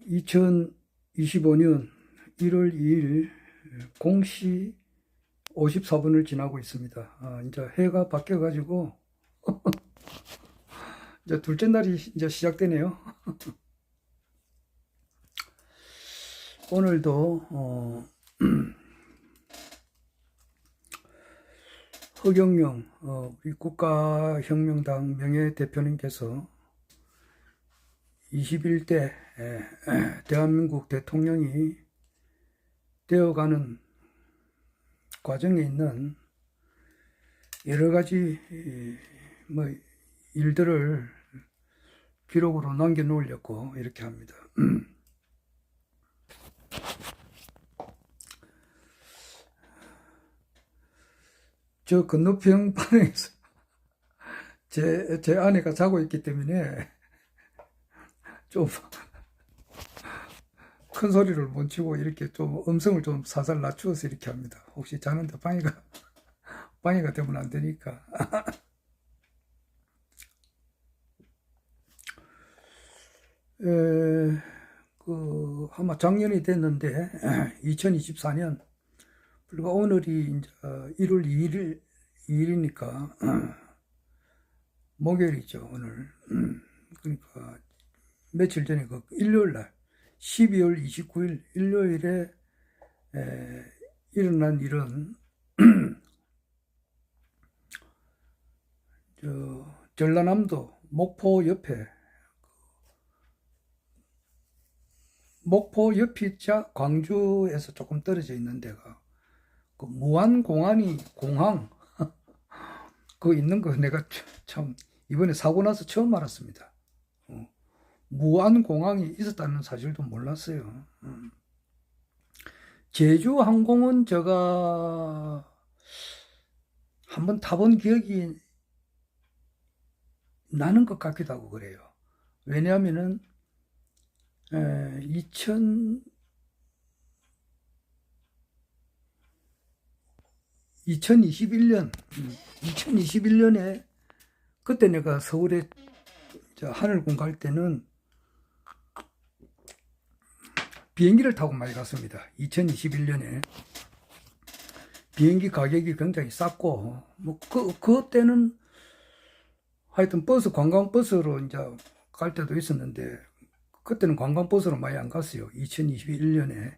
2025년 1월 2일 0시 54분을 지나고 있습니다. 이제 해가 바뀌어가지고 이제 둘째 날이 이제 시작되네요. 오늘도 허경영 우리 국가혁명당 명예대표님께서 21대 대한민국 대통령이 되어가는 과정에 있는 여러 가지 일들을 기록으로 남겨놓으려고 이렇게 합니다. 저 건너편 방에서 제 아내가 자고 있기 때문에 좀 큰 소리를 못 치고 이렇게 좀 음성을 좀 살살 낮추어서 이렇게 합니다. 혹시 자는데 방해가 되면 안 되니까. 아마 작년이 됐는데 2024년 불과 오늘이 이제 1월 2일이니까 목요일이죠, 오늘. 그러니까 며칠 전에 그 일요일 날 12월 29일 일요일에 일어난 일은 전라남도 목포 옆이자 광주에서 조금 떨어져 있는 데가 그 공항 그거 있는 거 내가 참 이번에 사고 나서 처음 알았습니다. 무안공항이 있었다는 사실도 몰랐어요. 제주항공은 제가 한번 타본 기억이 나는 것 같기도 하고 그래요. 왜냐하면은 2021년에 그때 내가 서울에 하늘군 갈 때는 비행기를 타고 많이 갔습니다. 2021년에 비행기 가격이 굉장히 쌌고 그때는 하여튼 관광버스로 이제 갈 때도 있었는데 그때는 관광버스로 많이 안 갔어요. 2021년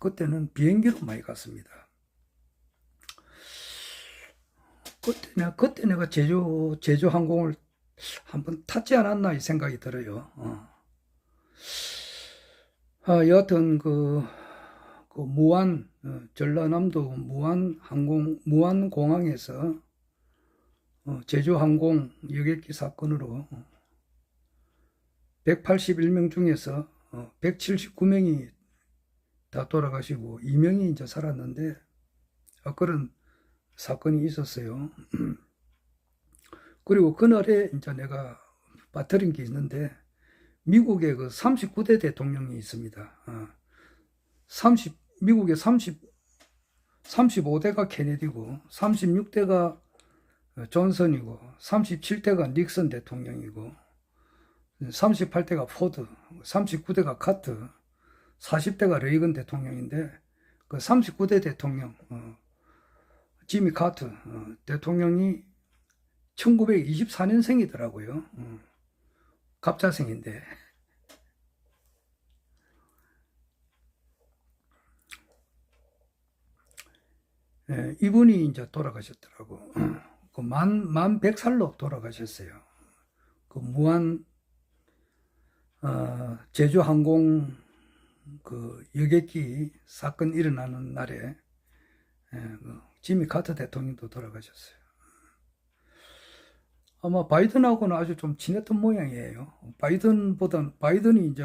그때는 비행기로 많이 갔습니다. 그때 내가 제주항공을 한번 탔지 않았나 이 생각이 들어요. 여하튼 전라남도 무안공항에서 제주항공 여객기 사건으로 181명 중에서 179명이 다 돌아가시고 2명이 이제 살았는데 그런 사건이 있었어요. 그리고 그날에 이제 내가 빠뜨린 게 있는데 미국의 그 39대 대통령이 있습니다. 미국의 35대가 케네디고 36대가 존슨이고 37대가 닉슨 대통령이고 38대가 포드, 39대가 카트, 40대가 레이건 대통령인데 그 39대 대통령 지미 카트 대통령이 1924년생이더라고요. 갑자생인데 이분이 이제 돌아가셨더라고. 만 100살로 돌아가셨어요. 그 제주항공 그 여객기 사건 일어나는 날에 지미 카터 대통령도 돌아가셨어요. 아마 바이든하고는 아주 좀 친했던 모양이에요. 바이든이 이제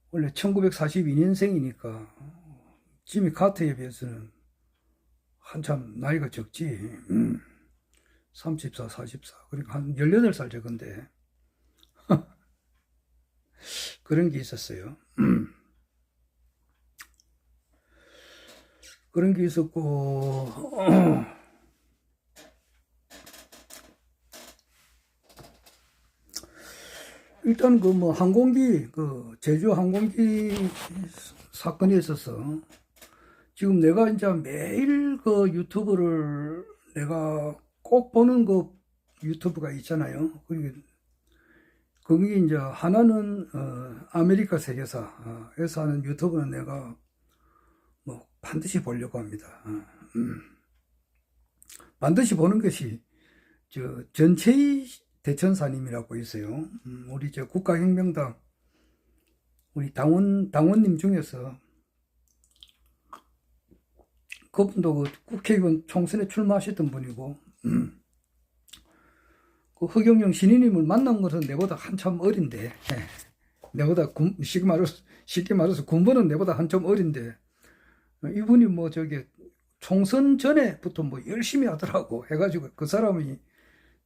원래 1942년생이니까 지미 카터에 비해서는 한참 나이가 적지. 34, 44. 그러니까 한 18살 적은데 그런 게 있었어요. 그런 게 있었고 일단 그 뭐 항공기 그 제주 항공기 사건이 있어서 지금 내가 이제 매일 그 유튜브를 내가 꼭 보는 그 유튜브가 있잖아요. 거기 이제 하나는 아메리카 세계사에서 하는 유튜브는 내가 뭐 반드시 보려고 합니다. 반드시 보는 것이 저 전체의 대천사님이라고 있어요. 우리 저 국가혁명당 우리 당원님 중에서 그분도 그 국회의원 총선에 출마하셨던 분이고, 그 허경영 신인님을 만난 것은 내보다 한참 어린데, 내보다 쉽게 말해서 군번은 내보다 한참 어린데, 이분이 뭐 저기 총선 전에부터 뭐 열심히 하더라고 해가지고 그 사람이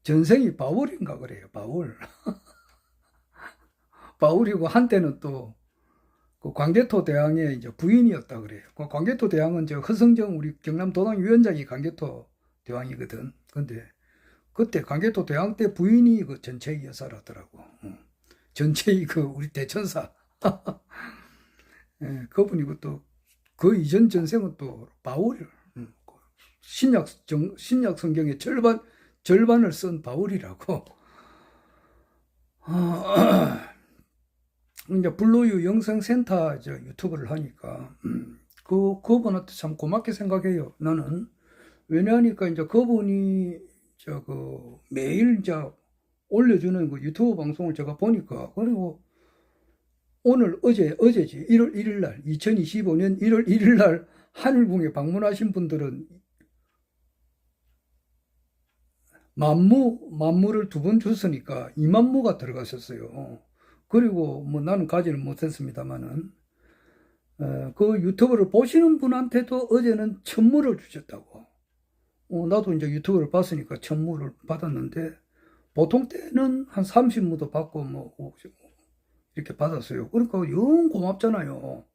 전생이 바울인가 그래요. 바울. 바울이고 한때는 또 그 광개토 대왕의 이제 부인이었다 그래요. 그 광개토 대왕은 저 허성정 우리 경남도당 위원장이 광개토 대왕이거든. 근데 그때 광개토 대왕 때 부인이 그 전체의 여사라더라고. 전체의 그 우리 대천사. 예, 그분이고 또 그 이전 전생은 또 바울. 신약 성경의 절반을 쓴 바울이라고. 이제 블루유 영성센터 유튜브를 하니까 그분한테 참 고맙게 생각해요. 나는 왜냐하니까 이제 그분이 매일 이제 올려주는 그 유튜브 방송을 제가 보니까, 그리고 어제지 1월 1일 날 2025년 1월 1일 날 하늘궁에 방문하신 분들은 만무를 2번 줬으니까 2만무가 들어가셨어요. 그리고 뭐 나는 가지는 못했습니다만은 그 유튜브를 보시는 분한테도 어제는 1000무를 주셨다고. 나도 이제 유튜브를 봤으니까 1000무를 받았는데 보통 때는 한 30무도 받고 뭐 이렇게 받았어요. 그러니까 영 고맙잖아요.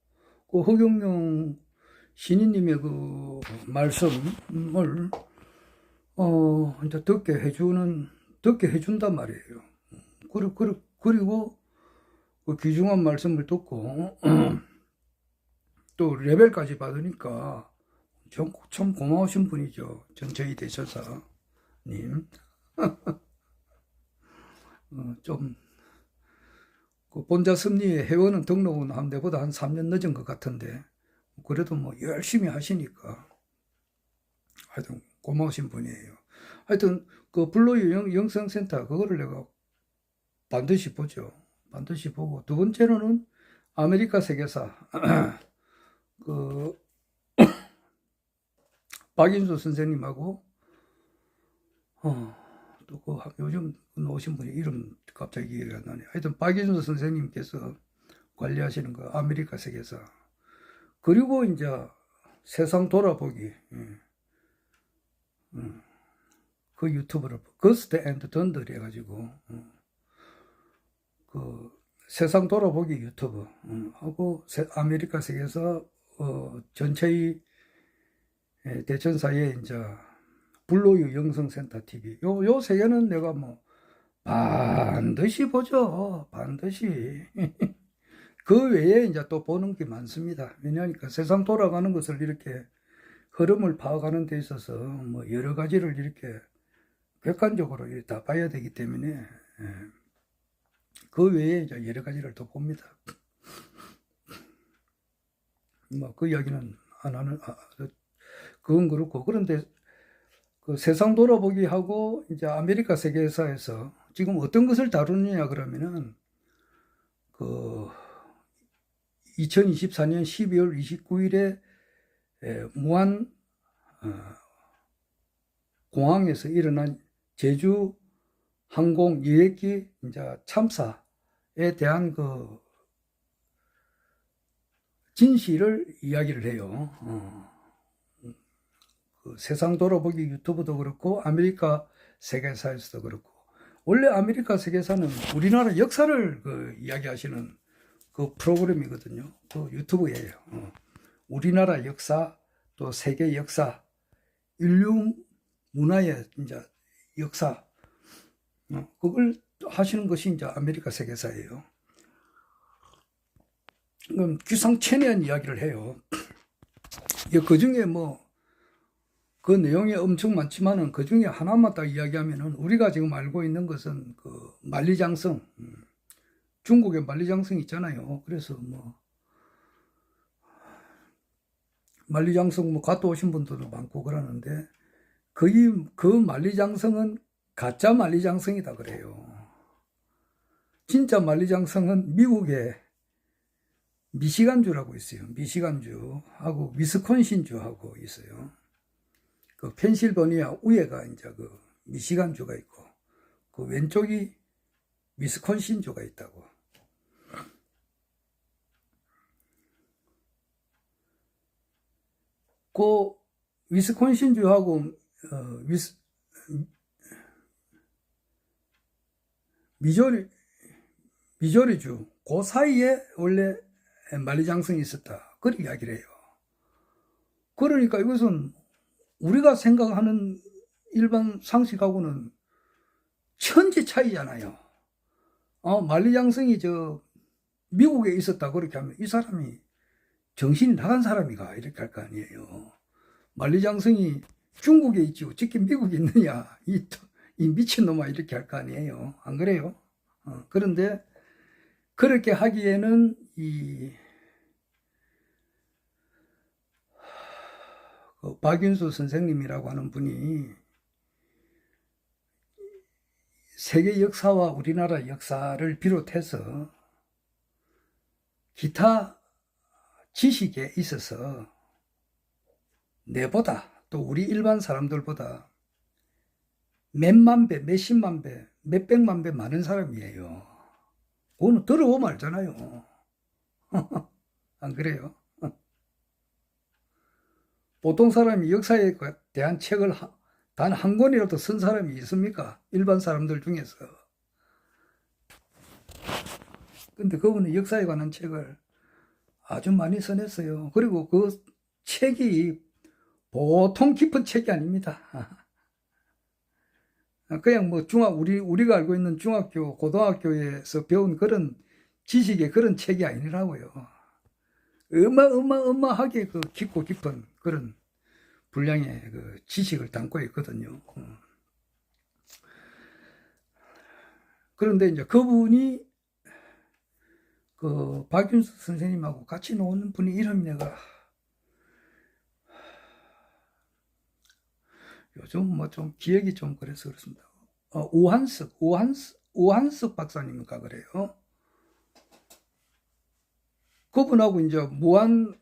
그 허경영 신인님의 그 말씀을 이제 듣게 해준단 말이에요. 그리고 그 귀중한 말씀을 듣고 또 레벨까지 받으니까 참 고마우신 분이죠. 전체의 대천사님. 좀 그 본자 섭리의 회원은 등록은 한 데보다 한 3년 늦은 것 같은데 그래도 뭐 열심히 하시니까 하여튼 고마우신 분이에요. 하여튼 그 블루유 영성센터 그거를 내가 반드시 보죠. 반드시 보고, 두 번째로는 아메리카 세계사 그 박인수 선생님하고 또 그 요즘 오신 분이 이름 갑자기 기억이 안 나네. 하여튼 박인수 선생님께서 관리하시는 그 아메리카 세계사, 그리고 이제 세상 돌아보기 그 유튜브를 거스트 앤드 던들 해가지고 그 세상 돌아보기 유튜브 하고 아메리카 세계사 전체의 대천사의 이제 블루유 영성센터 TV 요 세 개는 내가 뭐 반드시 보죠. 반드시. 그 외에 이제 또 보는 게 많습니다. 왜냐하니까 세상 돌아가는 것을 이렇게 흐름을 파악하는 데 있어서 뭐 여러 가지를 이렇게 객관적으로 다 봐야 되기 때문에 그 외에 이제 여러 가지를 더 봅니다. 뭐 그 이야기는 안 하는, 그건 그렇고. 그런데 그 세상 돌아보기 하고 이제 아메리카 세계사에서 지금 어떤 것을 다루느냐 그러면은 그 2024년 12월 29일에 무안 공항에서 일어난 제주 항공 유해기 이제 참사에 대한 그 진실을 이야기를 해요. 그 세상 돌아보기 유튜브도 그렇고 아메리카 세계사에서도 그렇고. 원래 아메리카 세계사는 우리나라 역사를 그 이야기하시는 그 프로그램이거든요. 그 유튜브예요. 우리나라 역사, 또 세계 역사, 인류 문화의 이제 역사, 그걸 하시는 것이 이제 아메리카 세계사예요. 그럼 기상천외한 이야기를 해요. 그 중에 뭐 그 내용이 엄청 많지만은 그 중에 하나만 딱 이야기하면은 우리가 지금 알고 있는 것은 그 만리장성, 중국의 만리장성 있잖아요. 그래서 뭐 만리장성 뭐 갔다 오신 분들도 많고 그러는데 그 만리장성은 가짜 만리장성이다 그래요. 진짜 만리장성은 미국의 미시간주라고 있어요. 미시간주하고 위스콘신주하고 있어요. 그 펜실베니아 위에가 이제 그 미시간주가 있고 그 왼쪽이 위스콘신주가 있다고. 그 위스콘신주하고 미조리주 그 사이에 원래 만리장성이 있었다. 그런 이야기를 해요. 그러니까 이것은 우리가 생각하는 일반 상식하고는 천지 차이잖아요. 만리장성이 저 미국에 있었다 그렇게 하면 이 사람이 정신이 나간 사람이가 이렇게 할 거 아니에요. 만리장성이 중국에 있지 어떻게 미국에 있느냐 이 미친놈아 이렇게 할 거 아니에요. 안 그래요? 그런데 그렇게 하기에는 그 박윤수 선생님이라고 하는 분이 세계 역사와 우리나라 역사를 비롯해서 기타 지식에 있어서 내보다 또 우리 일반 사람들보다 몇만 배, 몇십만 배, 몇백만 배 많은 사람이에요. 그거는 들어보면 알잖아요. 안 그래요? 보통 사람이 역사에 대한 책을 단 한 권이라도 쓴 사람이 있습니까? 일반 사람들 중에서. 근데 그분은 역사에 관한 책을 아주 많이 써냈어요. 그리고 그 책이 보통 깊은 책이 아닙니다. 그냥 뭐 우리가 알고 있는 중학교, 고등학교에서 배운 그런 지식의 그런 책이 아니라고요. 어마어마하게 그 깊고 깊은 그런 분량의 그 지식을 담고 있거든요. 그런데 이제 그분이 그 박윤수 선생님하고 같이 노는 분이 이름이 내가 요즘 뭐 좀 기억이 좀 그래서 그렇습니다. 오한석 박사님인가 그래요. 그분하고 이제 무한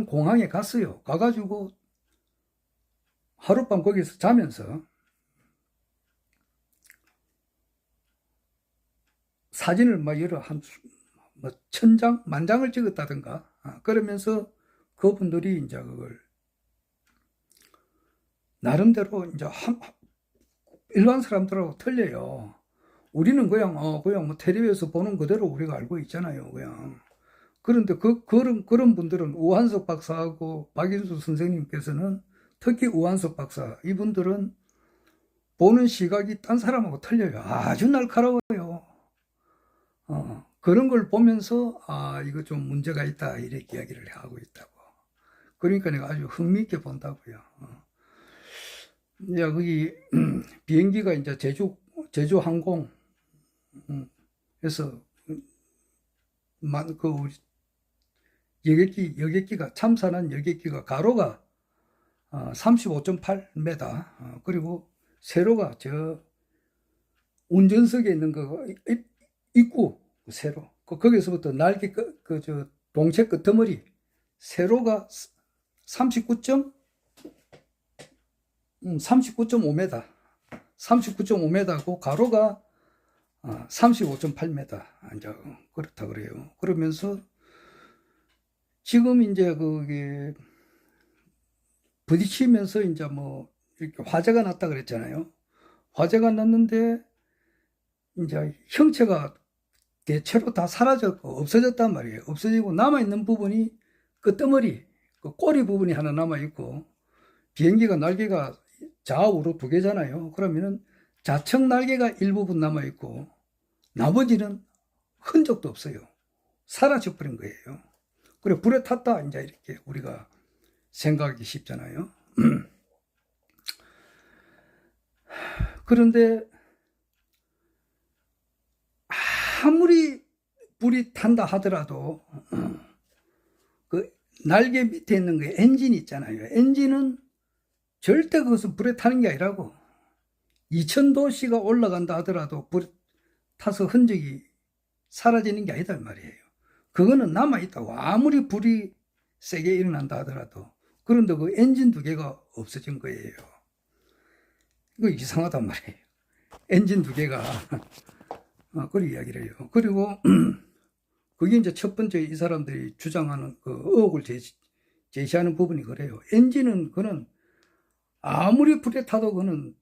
공항에 갔어요. 가가지고 하룻밤 거기서 자면서 사진을 막 여러 뭐 1000장, 10,000장을 찍었다든가. 그러면서 그분들이 이제 그걸 나름대로 이제 일반 사람들하고 틀려요. 우리는 그냥 뭐 텔레비에서 보는 그대로 우리가 알고 있잖아요, 그냥. 그런데 그런 분들은 우한석 박사하고 박인수 선생님께서는 특히 우한석 박사, 이분들은 보는 시각이 딴 사람하고 틀려요. 아주 날카로워요. 그런 걸 보면서, 이거 좀 문제가 있다, 이렇게 이야기를 하고 있다고. 그러니까 내가 아주 흥미있게 본다고요. 이제 거기, 비행기가 이제 제주 항공, 그래서, 여객기가, 참사한 여객기가 가로가 35.8m, 그리고 세로가 운전석에 있는 거, 입구, 세로. 거기서부터 날개, 동체 끝머리, 세로가 39.5m. 39.5m고, 가로가 35.8m. 이제 그렇다 그래요. 그러면서 지금 이제 그게 부딪히면서 이제 뭐 이렇게 화재가 났다 그랬잖아요. 화재가 났는데 이제 형체가 대체로 다 사라졌고 없어졌단 말이에요. 없어지고 남아있는 부분이 끝머리, 그 꼬리 부분이 하나 남아있고, 비행기가 날개가 좌우로 2개잖아요. 그러면은 좌측 날개가 일부분 남아있고 나머지는 흔적도 없어요. 사라져 버린 거예요. 그래 불에 탔다 이제 이렇게 우리가 생각하기 쉽잖아요. 그런데 아무리 불이 탄다 하더라도 그 날개 밑에 있는 그 엔진 있잖아요. 엔진은 절대 그것은 불에 타는 게 아니라고. 2000도씨가 올라간다 하더라도 불에 타서 흔적이 사라지는 게 아니다 말이에요. 그거는 남아있다고. 아무리 불이 세게 일어난다 하더라도. 그런데 그 엔진 2개가 없어진 거예요. 이거 이상하단 말이에요. 엔진 2개가 그런 이야기를 해요. 그리고 그게 이제 첫 번째 이 사람들이 주장하는 그 의혹을 제시하는 부분이 그래요. 엔진은 그는 아무리 불에 타도 그는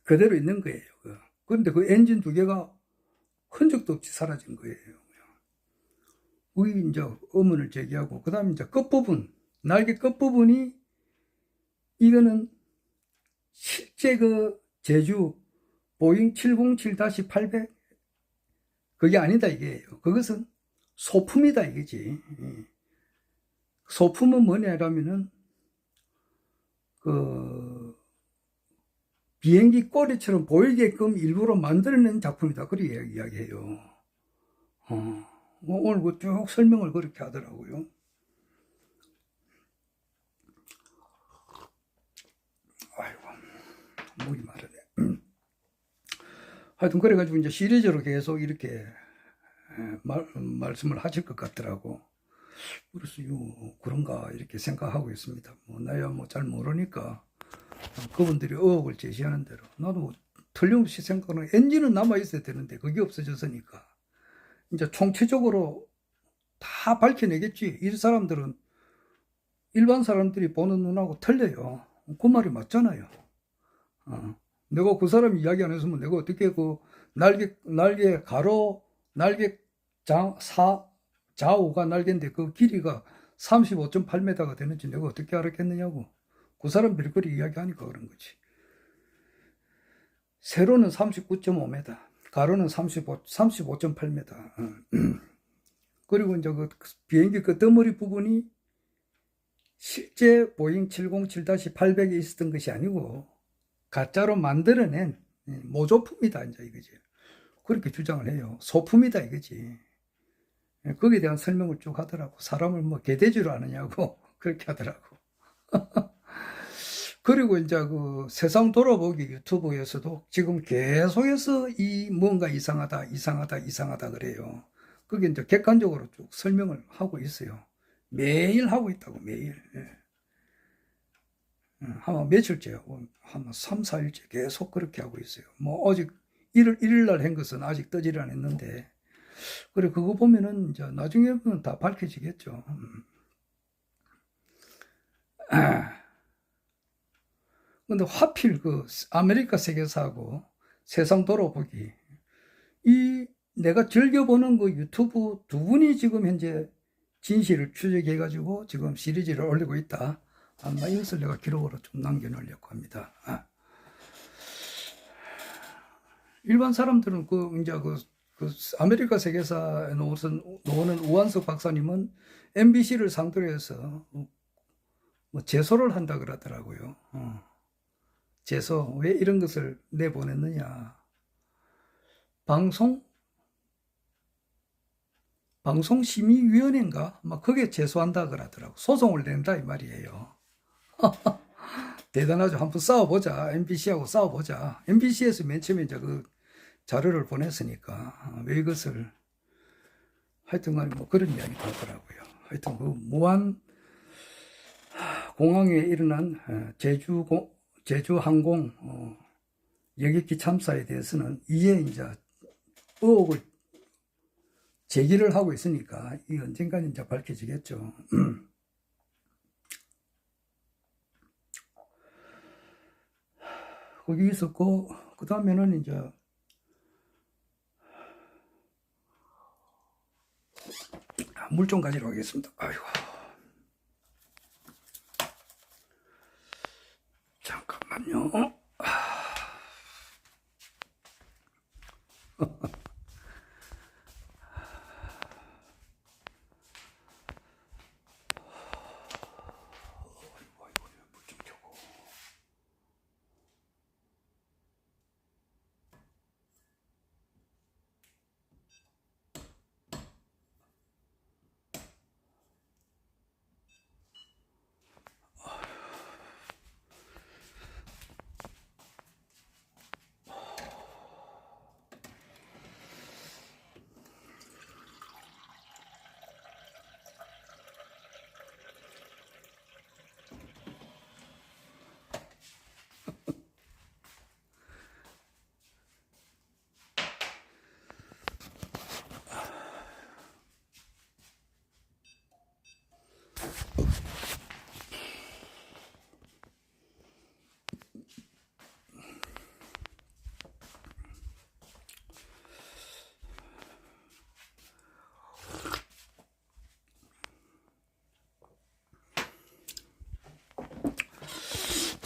그대로 있는 거예요. 그런데 그 엔진 2개가 흔적도 없이 사라진 거예요. 그게 이제 의문을 제기하고, 그 다음에 이제 끝부분, 날개 끝부분이 이거는 실제 그 제주 보잉 707-800 그게 아니다 이게요. 그것은 소품이다 이거지. 소품은 뭐냐라면은 그 비행기 꼬리처럼 보이게끔 일부러 만들어낸 작품이다. 그렇게 이야기해요. 오늘 그 쭉 설명을 그렇게 하더라고요. 아이고, 목이 마르네. 하여튼 그래가지고 이제 시리즈로 계속 이렇게 말씀을 하실 것 같더라고. 그래서 그런가 이렇게 생각하고 있습니다. 뭐 나야 뭐 잘 모르니까 그분들이 의혹을 제시하는 대로 나도 틀림없이 생각하는 엔진은 남아 있어야 되는데 그게 없어졌으니까 이제 총체적으로 다 밝혀내겠지. 이 사람들은 일반 사람들이 보는 눈하고 틀려요. 그 말이 맞잖아요. 내가 그 사람 이야기 안 했으면 내가 어떻게 그 날개 가로 날개 좌우가 날개인데 그 길이가 35.8m가 되는지 내가 어떻게 알았겠느냐고. 그 사람들이 그렇게 이야기하니까 그런 거지. 세로는 39.5m, 가로는 35.8m. 그리고 이제 그 비행기 그 덩어리 부분이 실제 보잉 707-800에 있었던 것이 아니고 가짜로 만들어낸 모조품이다 이제 이거지. 그렇게 주장을 해요. 소품이다 이거지. 거기에 대한 설명을 쭉 하더라고. 사람을 뭐 개돼지로 아느냐고 그렇게 하더라고. 그리고 이제 그 세상 돌아보기 유튜브에서도 지금 계속해서 이 뭔가 이상하다 그래요. 그게 이제 객관적으로 쭉 설명을 하고 있어요. 매일 하고 있다고, 매일. 한 며칠째요. 한 3, 4일째 계속 그렇게 하고 있어요. 뭐 아직 일일 날 한 것은 아직 뜨지를 않았는데, 그래 그거 보면은 이제 나중에는 다 밝혀지겠죠. 근데 하필 그 아메리카 세계사하고 세상 돌아보기 이 내가 즐겨보는 그 유튜브 2분이 지금 현재 진실을 추적해 가지고 지금 시리즈를 올리고 있다. 아마 이것을 내가 기록으로 좀 남겨놓으려고 합니다. 일반 사람들은 그 이제 그 아메리카 세계사에 나오는 우한석 박사님은 MBC를 상대로 해서 뭐 제소를 한다 그러더라고요. 제소, 왜 이런 것을 내보냈느냐. 방송심의위원회인가? 막 그게 제소한다 그러더라고. 소송을 낸다 이 말이에요. 대단하죠. 한번 싸워보자. MBC하고 싸워보자. MBC에서 맨 처음에 이제 그 자료를 보냈으니까 왜 이것을 하여튼 간에 뭐 그런 이야기도 하더라고요. 하여튼 그 무한 공항에 일어난 제주항공 여객기 참사에 대해서는 이제 의혹을 제기를 하고 있으니까 이 언젠가 이제 밝혀지겠죠. 거기 있었고 그 다음에는 이제 물 좀 가지러 가겠습니다. 아이고. 잠깐만요.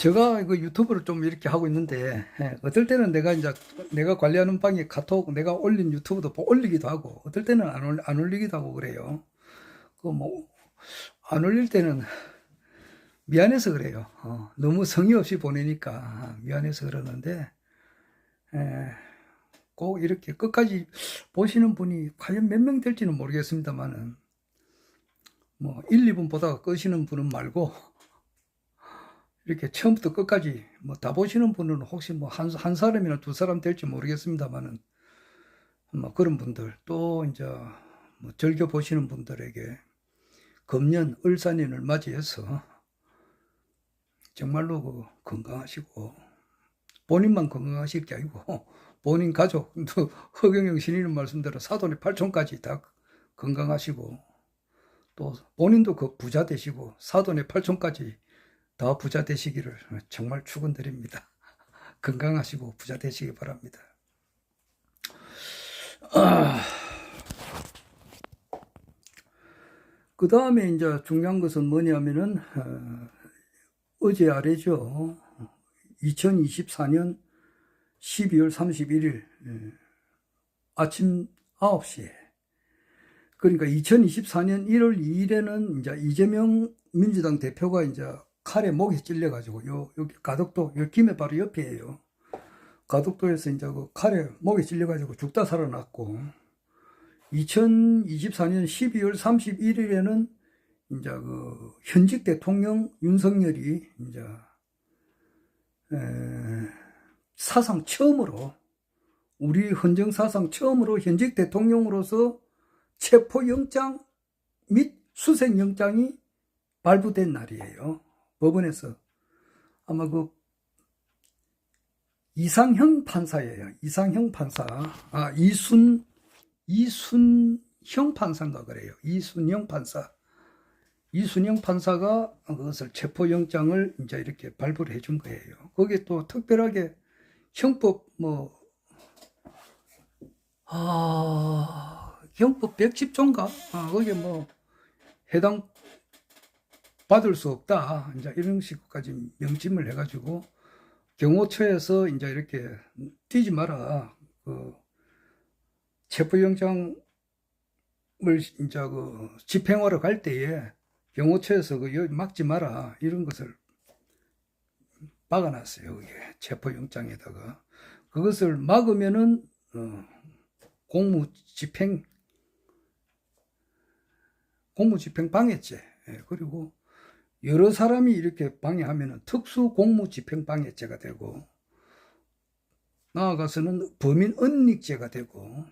제가 이거 유튜브를 좀 이렇게 하고 있는데, 어떨 때는 내가 관리하는 방에 카톡 내가 올린 유튜브도 올리기도 하고, 어떨 때는 안 올리기도 하고 그래요. 그 뭐, 안 올릴 때는 미안해서 그래요. 너무 성의 없이 보내니까 미안해서 그러는데, 꼭 이렇게 끝까지 보시는 분이 과연 몇 명 될지는 모르겠습니다만은, 뭐, 1, 2분 보다가 끄시는 분은 말고, 이렇게 처음부터 끝까지 뭐 다 보시는 분은 혹시 뭐 한 사람이나 두 사람 될지 모르겠습니다만은, 뭐 그런 분들, 또 이제 뭐 즐겨 보시는 분들에게 금년 을사년을 맞이해서 정말로 그 건강하시고, 본인만 건강하실 게 아니고 본인 가족, 또 허경영 신인님 말씀대로 사돈의 팔촌까지 다 건강하시고, 또 본인도 그 부자 되시고 사돈의 팔촌까지 다 부자 되시기를 정말 축원드립니다. 건강하시고 부자 되시기 바랍니다. 그 다음에 이제 중요한 것은 뭐냐면은, 어제 아래죠. 2024년 12월 31일 아침 9시에, 그러니까 2024년 1월 2일에는 이제 이재명 민주당 대표가 이제 칼에 목이 찔려가지고, 여기 가덕도, 요 김해 바로 옆이에요. 가덕도에서 이제 그 칼에 목이 찔려가지고 죽다 살아났고, 2024년 12월 31일에는 이제 그 현직 대통령 윤석열이 이제 사상 처음으로, 우리 헌정 사상 처음으로 현직 대통령으로서 체포영장 및 수색영장이 발부된 날이에요. 법원에서. 아마 그 이상형 판사예요. 이상형 판사. 이순형 판사인가 그래요. 이순형 판사. 이순형 판사가 그것을 체포영장을 이제 이렇게 발부를 해준 거예요. 거기에 또 특별하게 형법 형법 110조인가? 거기에 뭐 해당 받을 수 없다. 이제 이런 식까지 명심을 해가지고 경호처에서 이제 이렇게 뛰지 마라. 그 체포영장을 이제 그 집행하러 갈 때에 경호처에서 그 막지 마라. 이런 것을 막아놨어요. 그게 체포영장에다가. 그것을 막으면은 공무집행 방해죄. 그리고 여러 사람이 이렇게 방해하면은 특수 공무집행방해죄가 되고, 나아가서는 범인은닉죄가 되고,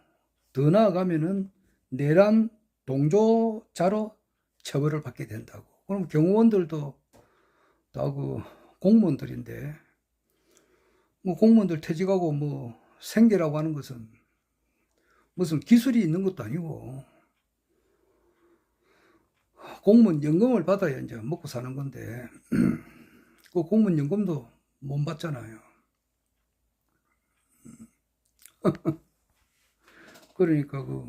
더 나아가면은 내란 동조자로 처벌을 받게 된다고. 그럼 경호원들도 다 그 공무원들인데, 뭐 공무원들 퇴직하고 뭐 생계라고 하는 것은 무슨 기술이 있는 것도 아니고, 공무원 연금을 받아야 이제 먹고 사는 건데, 그 공무원 연금도 못 받잖아요. 그러니까 그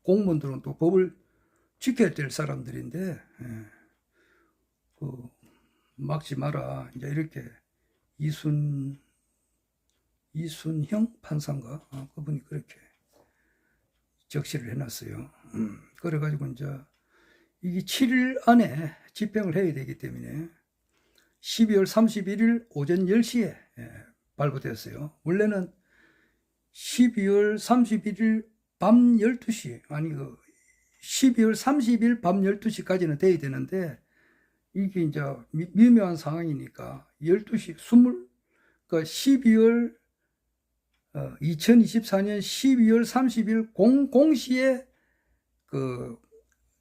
공무원들은 또 법을 지켜야 될 사람들인데, 그 막지 마라. 이제 이렇게 이순형 판사인가? 그분이 그렇게 적시를 해놨어요. 그래가지고 이제 이게 7일 안에 집행을 해야 되기 때문에 12월 31일 오전 10시에 발부됐어요. 원래는 12월 31일 밤 12시, 아니 12월 30일 밤 12시까지는 돼야 되는데 이게 이제 미묘한 상황이니까 12시 20, 그러니까 2024년 12월 30일 00시에 그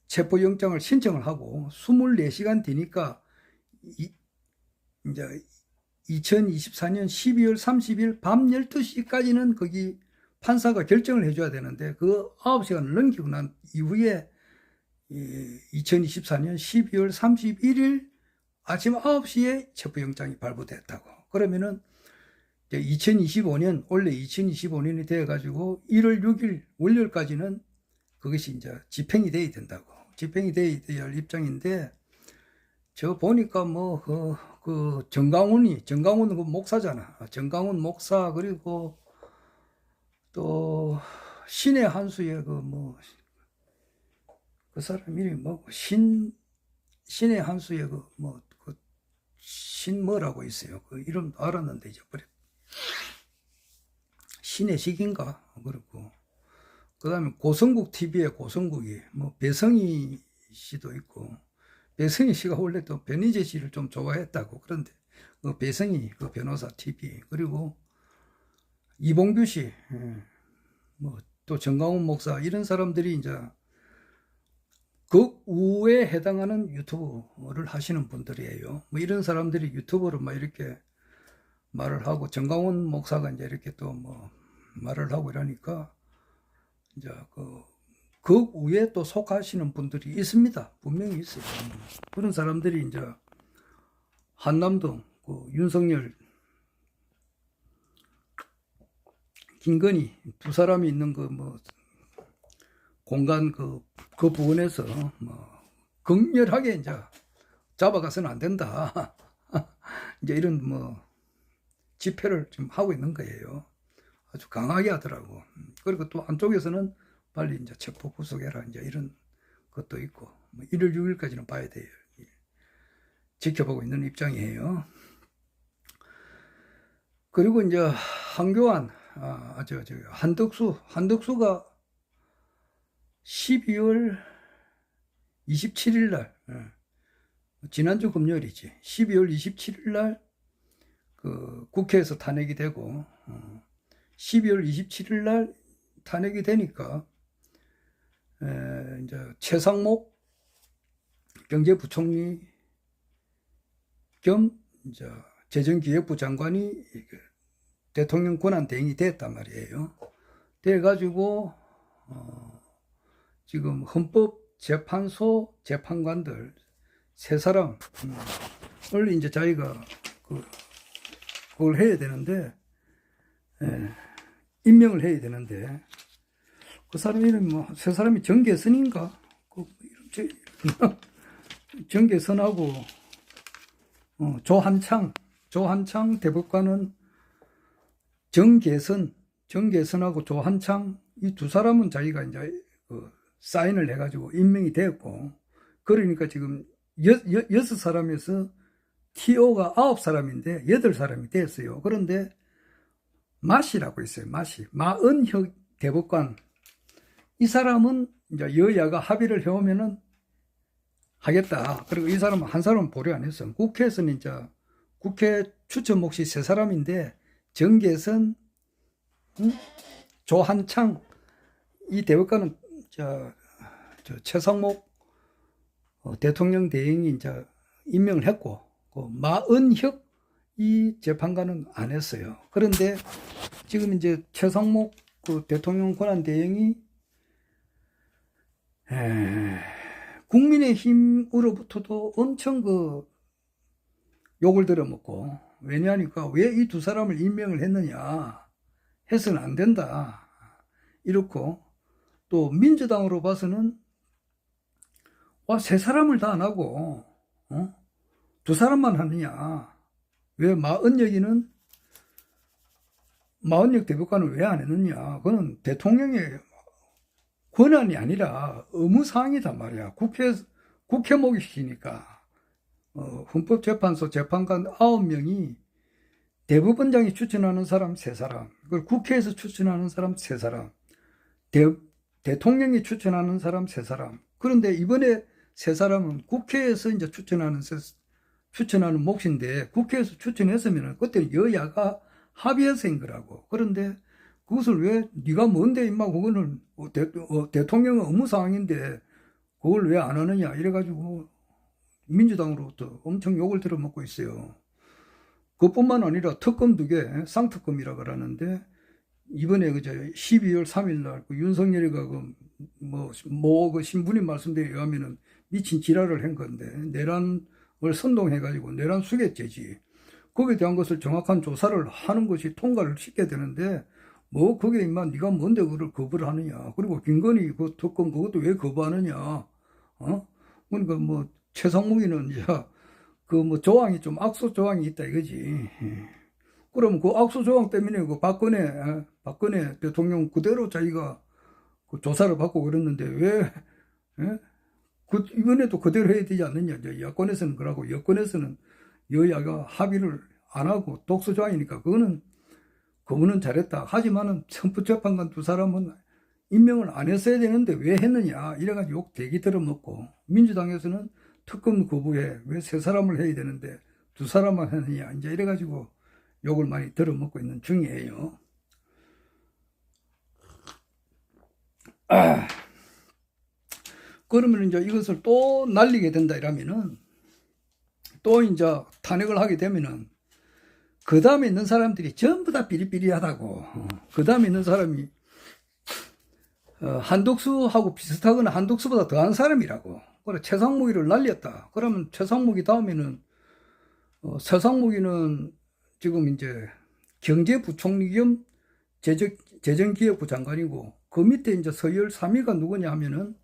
체포영장을 신청을 하고 24시간 뒤니까 이제 2024년 12월 30일 밤 12시까지는 거기 판사가 결정을 해줘야 되는데 그 9시간을 넘기고 난 이후에 2024년 12월 31일 아침 9시에 체포영장이 발부됐다고. 그러면은 2025년, 원래 2025년이 돼가지고 1월 6일 월요일까지는 그것이 이제 집행이 돼야 된다고. 집행이 돼야 될 입장인데, 저 보니까 뭐, 정강훈은 그 목사잖아. 정강훈 목사, 그리고 또, 신의 한수의 그 사람 이름이 신의 한수의 뭐라고 있어요. 그 이름 알았는데 잊어버렸. 신의 식인가? 그렇고. 그 다음에 고성국 TV에 고성국이, 배성희 씨도 있고, 배성희 씨가 원래 또 변희재 씨를 좀 좋아했다고. 그런데, 배성희, 변호사 TV, 그리고 이봉규 씨, 또 정강훈 목사, 이런 사람들이 이제 극우에 해당하는 유튜브를 하시는 분들이에요. 이런 사람들이 유튜브로 이렇게 말을 하고, 정강훈 목사가 이제 이렇게 또 말을 하고 이러니까, 이제 극우에 또 속하시는 분들이 있습니다. 분명히 있어요. 그런 사람들이 이제 한남동, 윤석열, 김건희 두 사람이 있는 공간 그 부분에서 극렬하게 이제 잡아가서는 안 된다. 이제 이런 집회를 지금 하고 있는 거예요. 아주 강하게 하더라고. 그리고 또 한쪽에서는 빨리 이제 체포 구속해라. 이제 이런 것도 있고. 1월 6일까지는 봐야 돼요. 지켜보고 있는 입장이에요. 그리고 이제 한교안, 한덕수가 12월 27일 날, 지난주 금요일이지. 12월 27일 날 국회에서 탄핵이 되고, 12월 27일 날 탄핵이 되니까, 이제 최상목 경제부총리 겸 이제 재정기획부 장관이 대통령 권한 대행이 됐단 말이에요. 돼가지고, 지금 헌법재판소 재판관들 세 사람을 이제 자기가 그걸 해야 되는데, 임명을 해야 되는데, 그 사람 이름이 세 사람이 정계선인가? 정계선하고, 조한창 대법관은 정계선하고 조한창 이 두 사람은 자기가 이제 사인을 해가지고 임명이 되었고, 그러니까 지금 6사람에서 TO가 9사람인데 8사람이 됐어요. 그런데 마시라고 있어요. 마은혁 대법관. 이 사람은 이제 여야가 합의를 해오면은 하겠다. 그리고 이 사람은 한 사람은 보류 안 했어. 국회에서는 이제 국회 추천 몫이 3사람인데 정계선, 조한창, 이 대법관은 저 최상목 대통령 대행이 이제 임명을 했고, 마은혁 이 재판관은 안 했어요. 그런데 지금 이제 최상목 대통령 권한 대행이 국민의힘으로부터도 엄청 욕을 들어먹고, 왜냐하니까 왜 이 두 사람을 임명을 했느냐, 해서는 안 된다, 이렇고, 또 민주당으로 봐서는 세 사람을 다 안 하고 두 사람만 하느냐, 왜 마은혁이는 마흔역 대법관은 왜 안 했느냐? 그거는 대통령의 권한이 아니라 의무사항이단 말이야. 국회 목이시키니까. 헌법재판소 재판관 9명이 대법원장이 추천하는 사람 3사람, 그리고 국회에서 추천하는 사람 3사람, 대통령이 추천하는 사람 3사람. 그런데 이번에 3사람은 국회에서 이제 추천하는 몫인데, 국회에서 추천했으면 그때는 여야가 합의해서인 거라고. 그런데 그것을 왜 네가 뭔데 임마, 그거는 대통령의 의무사항인데 그걸 왜 안 하느냐 이래가지고 민주당으로부터 엄청 욕을 들어먹고 있어요. 그것뿐만 아니라 특검 2개, 쌍특검이라 그러는데, 이번에 그저 12월 3일 날 윤석열이가 그 신부님 말씀대로 의하면은 미친 지랄을 한 건데, 내란을 선동해가지고 내란 수괴죄지. 거기에 대한 것을 정확한 조사를 하는 것이 통과를 시켜야 되는데, 거기에 임마 네가 뭔데 그걸 거부를 하느냐. 그리고 김건희 그 특검 그것도 왜 거부하느냐. 그러니까 최상무기는 이제 조항이 좀 악수 조항이 있다 이거지. 그럼 그 악수 조항 때문에 그 박근혜 대통령 그대로 자기가 그 조사를 받고 그랬는데 왜 이번에도 그대로 해야 되지 않느냐. 야권에서는 그러고 여권에서는 여야가 합의를 안 하고 독소 조항이니까 그거는 잘했다. 하지만은 헌법재판관 2사람은 임명을 안 했어야 되는데 왜 했느냐 이래가지고 욕 되게 들어먹고, 민주당에서는 특검 거부해 왜 3사람을 해야 되는데 2사람만 하느냐 이제 이래가지고 욕을 많이 들어먹고 있는 중이에요. 그러면 이제 이것을 또 날리게 된다 이러면은, 또 이제 탄핵을 하게 되면은 그 다음에 있는 사람들이 전부 다 비리비리하다고. 그 다음에 있는 사람이 한독수하고 비슷하거나 한독수보다 더한 사람이라고. 그래, 최상무기를 날렸다. 그러면 최상무기 다음에는 최상무기는 지금 이제 경제부총리 겸 재정기획부 장관이고, 그 밑에 이제 서열 3위가 누구냐 하면은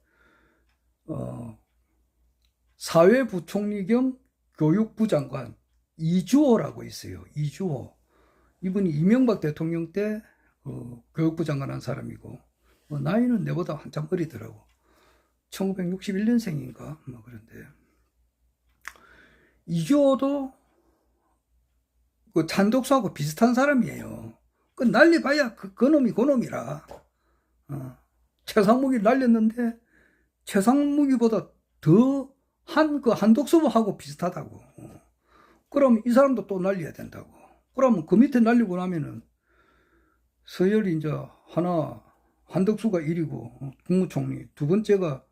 사회부총리 겸 교육부 장관 이주호라고 있어요. 이주호. 이분이 이명박 대통령 때 교육부 장관 한 사람이고, 나이는 내보다 한참 어리더라고. 1961년생인가 그런데, 이주호도 그 한독수하고 비슷한 사람이에요. 그 날려봐야 그 놈이 그 놈이라. 최상무기 날렸는데 최상무기보다 더 그 한독수하고 비슷하다고. 그럼 이 사람도 또 날려야 된다고. 그러면 그 밑에 날리고 나면은 서열이 이제 한덕수가 1위고 국무총리, 2번째가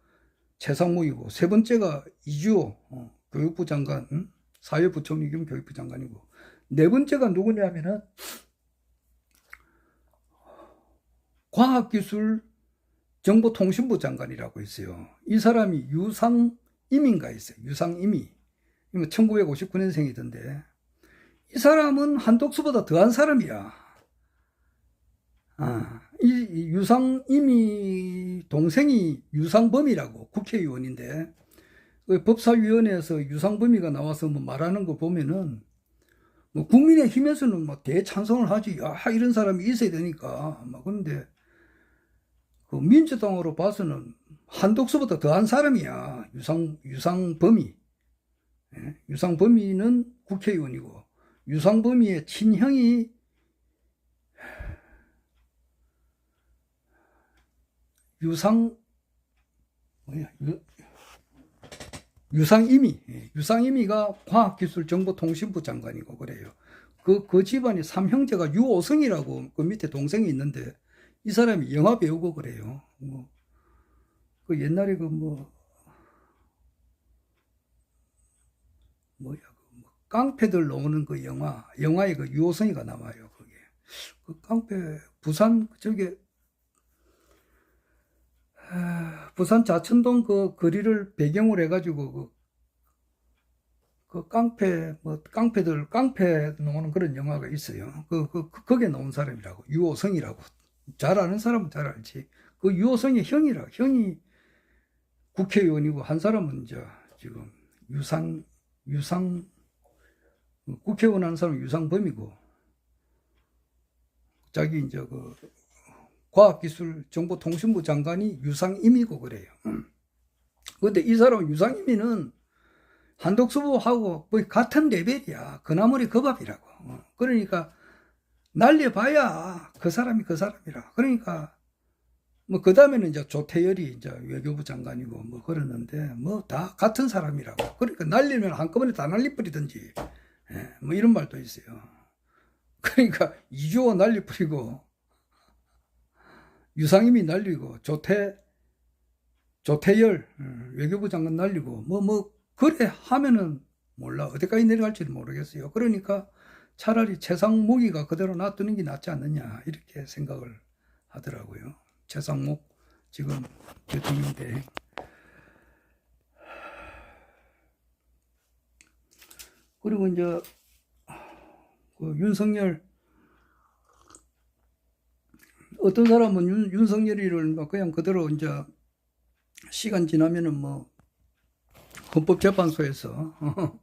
최상무이고, 3번째가 이주호 교육부 장관, 사회부총리 겸 교육부 장관이고, 4번째가 누구냐면은 과학기술정보통신부 장관이라고 있어요. 이 사람이 유상임인가 있어요. 유상임이. 1959년생이던데 이 사람은 한독수보다 더한 사람이야. 이 유상임이 동생이 유상범이라고 국회의원인데, 그 법사위원회에서 유상범이가 나와서 말하는 거 보면은 국민의힘에서는 대찬성을 하지. 이런 사람이 있어야 되니까. 그런데 그 민주당으로 봐서는 한독수보다 더한 사람이야. 유상범이. 유상범이는 국회의원이고, 유상범이의 친형이 유상임이가 과학기술정보통신부 장관이고 그래요. 그 집안이 3형제가 유오성이라고 그 밑에 동생이 있는데, 이 사람이 영화 배우고 그래요. 그 옛날에 깡패들 나오는 그 영화에 그 유호성이가 나와요. 그게 그 깡패 부산 부산 자천동 그 거리를 배경으로 해가지고 그 깡패 나오는 그런 영화가 있어요. 거기에 나온 사람이라고, 유호성이라고. 잘 아는 사람은 잘 알지. 그 유호성의 형이 국회의원이고, 한 사람은 이제 지금 국회의원 하는 사람은 유상범이고, 자기 이제 그 과학기술정보통신부 장관이 유상임이고 그래요. 근데 이 사람 유상임이는 한독수보하고 거의 같은 레벨이야. 그나물이 그 밥이라고. 그러니까 날려봐야 그 사람이 그 사람이라. 그러니까 뭐 그 다음에는 이제 조태열이 이제 외교부 장관이고 뭐 그러는데 뭐 다 같은 사람이라고. 그러니까 날리면 한꺼번에 다 날리버리든지. 예, 뭐 이런 말도 있어요. 그러니까 이주호 날리버리고 유상임이 날리고 조태열 외교부 장관 날리고 뭐 그래 하면은 몰라 어디까지 내려갈지는 모르겠어요. 그러니까 차라리 최상목이가 그대로 놔두는 게 낫지 않느냐 이렇게 생각을 하더라고요. 최상목 지금 대통령 대행. 그리고 이제 그 윤석열 어떤 사람은 윤석열이를 그냥 그대로 이제 시간 지나면은 뭐 헌법재판소에서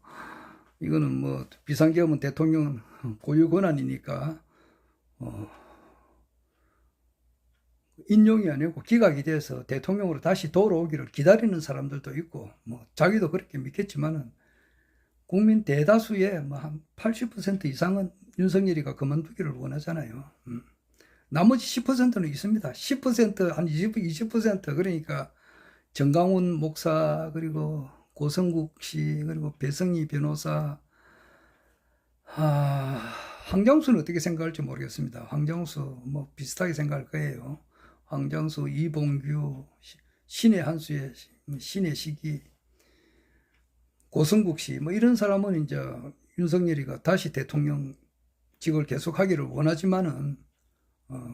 이거는 뭐 비상계엄은 대통령 고유 권한이니까 인용이 아니고 기각이 돼서 대통령으로 다시 돌아오기를 기다리는 사람들도 있고 뭐 자기도 그렇게 믿겠지만은 국민 대다수의 뭐 한 80% 이상은 윤석열이가 그만두기를 원하잖아요. 나머지 10%는 있습니다. 10% 한 20% 그러니까 정강훈 목사 그리고 고성국 씨 그리고 배성희 변호사 황정수는 어떻게 생각할지 모르겠습니다. 황정수 뭐 비슷하게 생각할 거예요. 황정수, 이봉규, 신의 한수의 신의 시기, 고성국 씨 뭐 이런 사람은 이제 윤석열이가 다시 대통령직을 계속하기를 원하지만은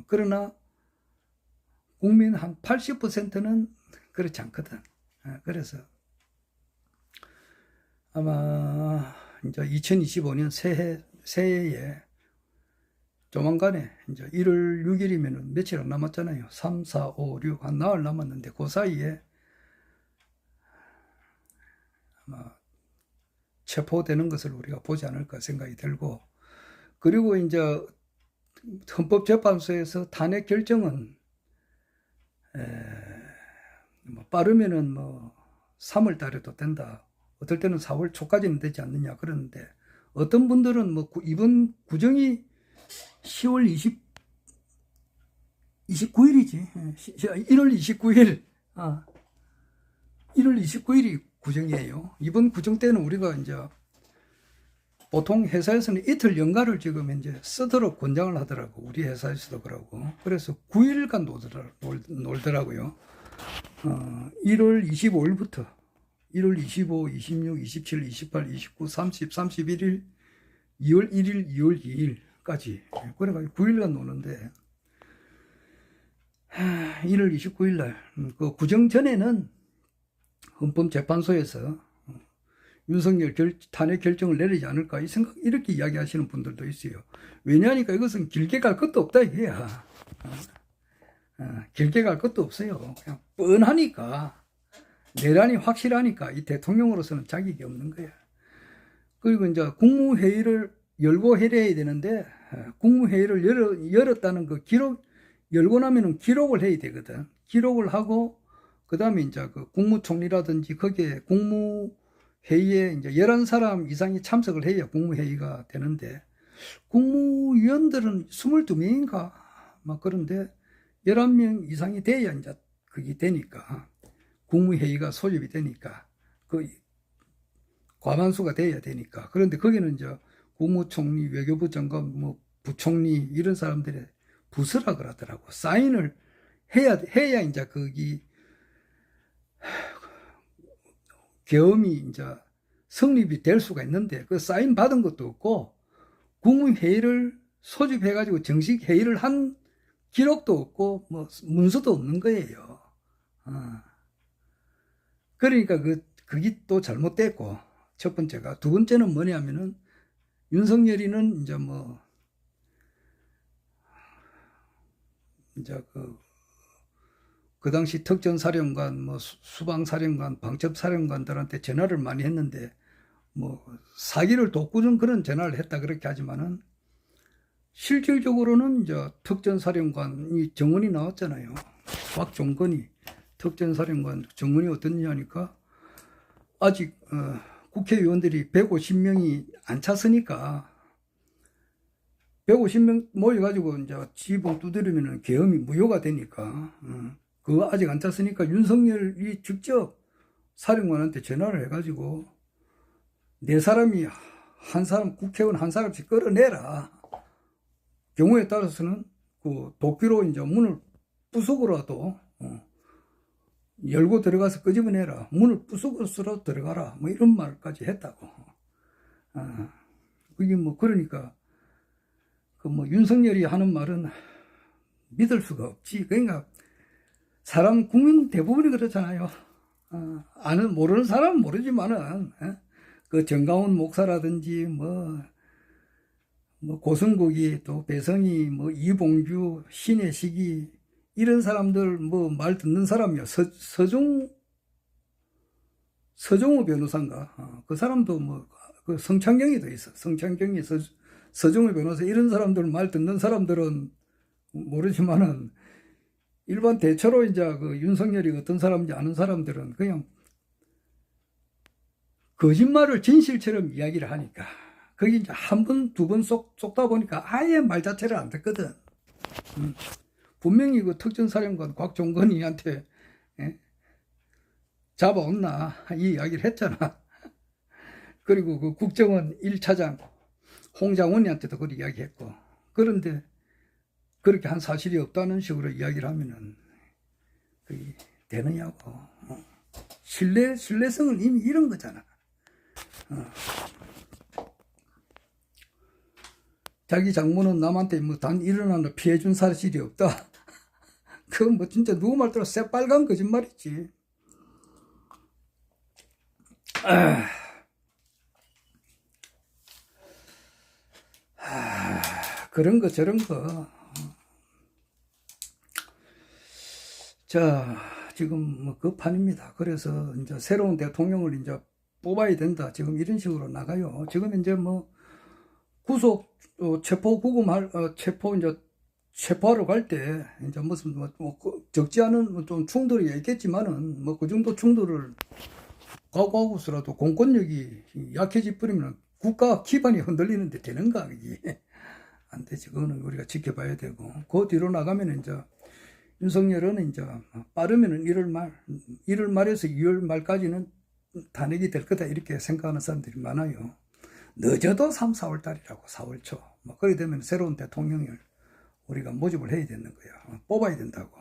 그러나 국민 한 80%는 그렇지 않거든. 그래서 아마 이제 2025년 새해에 조만간에 이제 1월 6일이면 며칠 안 남았잖아요. 3, 4, 5, 6 한 나흘 남았는데 그 사이에 아마 체포되는 것을 우리가 보지 않을까 생각이 들고, 그리고 이제 헌법재판소에서 탄핵 결정은 뭐 빠르면은 뭐 3월 달에도 된다. 어떨 때는 4월 초까지는 되지 않느냐 그러는데 어떤 분들은 뭐 이번 구정이 10월 29일이지. 1월 29일. 1월 29일이 구정이에요. 이번 구정 때는 우리가 이제 보통 회사에서는 이틀 연가를 지금 이제 쓰도록 권장을 하더라고. 우리 회사에서도 그러고. 그래서 9일간 놀더라고요. 1월 25일부터 1월 25, 26, 27, 28, 29, 30, 31일, 2월 1일, 2월 2일까지. 그래가지고 9일간 노는데, 1월 29일 날, 그 구정 전에는 헌법재판소에서 윤석열 탄핵 결정을 내리지 않을까 이렇게 이야기하시는 분들도 있어요. 왜냐하니까 이것은 길게 갈 것도 없다 이게야. 길게 갈 것도 없어요. 그냥 뻔하니까, 내란이 확실하니까 이 대통령으로서는 자격이 없는 거야. 그리고 이제 국무회의를 열고 해야 되는데, 국무회의를 열었다는 그 기록, 열고 나면은 기록을 해야 되거든. 기록을 하고, 그 다음에 이제 그 국무총리라든지 거기에 국무회의에 이제 11사람 이상이 참석을 해야 국무회의가 되는데, 국무위원들은 22명인가? 막 그런데 11명 이상이 돼야 이제 그게 되니까. 국무회의가 소집이 되니까. 그 과반수가 돼야 되니까. 그런데 거기는 이제 국무총리, 외교부 장관, 뭐 부총리 이런 사람들의 부서라 그러더라고. 사인을 해야 이제 거기 계엄이 이제 성립이 될 수가 있는데 그 사인 받은 것도 없고 국무회의를 소집해가지고 정식 회의를 한 기록도 없고 뭐 문서도 없는 거예요. 그러니까 그게 또 잘못됐고, 첫 번째가. 두 번째는 뭐냐면은 윤석열이는 이제 뭐 이제 그 당시 특전사령관, 뭐 수방사령관, 방첩사령관들한테 전화를 많이 했는데 뭐 사기를 돋구는 그런 전화를 했다 그렇게 하지만은 실질적으로는 이제 특전사령관이 정원이 나왔잖아요. 곽종건이 특전사령관 정원이 어떻냐니까 아직 국회의원들이 150명이 안 찼으니까 150명 모여가지고 이제 지붕 두드리면 계엄이 무효가 되니까 그거 아직 안 찼으니까 윤석열이 직접 사령관한테 전화를 해가지고 네 사람이 한 사람 국회의원 한 사람씩 끌어내라. 경우에 따라서는 그 도끼로 이제 문을 부수고라도 열고 들어가서 끄집어내라. 문을 부수고서라도 들어가라. 뭐 이런 말까지 했다고. 그게 뭐 그러니까 그 뭐 윤석열이 하는 말은 믿을 수가 없지. 그러니까 사람 국민 대부분이 그렇잖아요. 아는 모르는 사람은 모르지만은 그 정강훈 목사라든지 뭐 고승국이 또 배성희 뭐 이봉주 신혜식이 이런 사람들 뭐 말 듣는 사람이요. 서종우 변호사인가 그 사람도 뭐 그 성창경에도 있어. 성창경이 서종우 변호사 이런 사람들 말 듣는 사람들은 모르지만은 일반 대체로 이제 그 윤석열이 어떤 사람인지 아는 사람들은 그냥 거짓말을 진실처럼 이야기를 하니까 거기 이제 한 번, 두 번 쏙다 보니까 아예 말 자체를 안 듣거든. 분명히 그 특전사령관 곽종건이한테 잡아온나 이 이야기를 했잖아. 그리고 그 국정원 1차장 홍장원이한테도 그렇게 이야기했고. 그런데 그렇게 한 사실이 없다는 식으로 이야기를 하면은 그게 되느냐고. 신뢰성을 이미 잃은 거잖아. 자기 장모는 남한테 뭐 단 일어나는 피해준 사실이 없다. 그건 뭐 진짜 누구 말대로 새빨간 거짓말이지. 그런 거 저런 거. 자, 지금 뭐 그 판입니다. 그래서 이제 새로운 대통령을 이제 뽑아야 된다. 지금 이런 식으로 나가요. 지금 이제 뭐 구속 체포 구금할 체포하러 갈 때 이제 무슨 뭐 적지 않은 좀 충돌이 있겠지만은 뭐 그 정도 충돌을 각오하고서라도 공권력이 약해져 버리면 국가 기반이 흔들리는데 되는가 이게 안 되지. 그거는 우리가 지켜봐야 되고 그 뒤로 나가면 이제 윤석열은 이제 빠르면은 1월 말에서 2월 말까지는 탄핵이 될 거다 이렇게 생각하는 사람들이 많아요. 늦어도 3, 4월 달이라고 4월 초. 뭐 그래 되면 새로운 대통령을 우리가 모집을 해야 되는 거야. 뽑아야 된다고.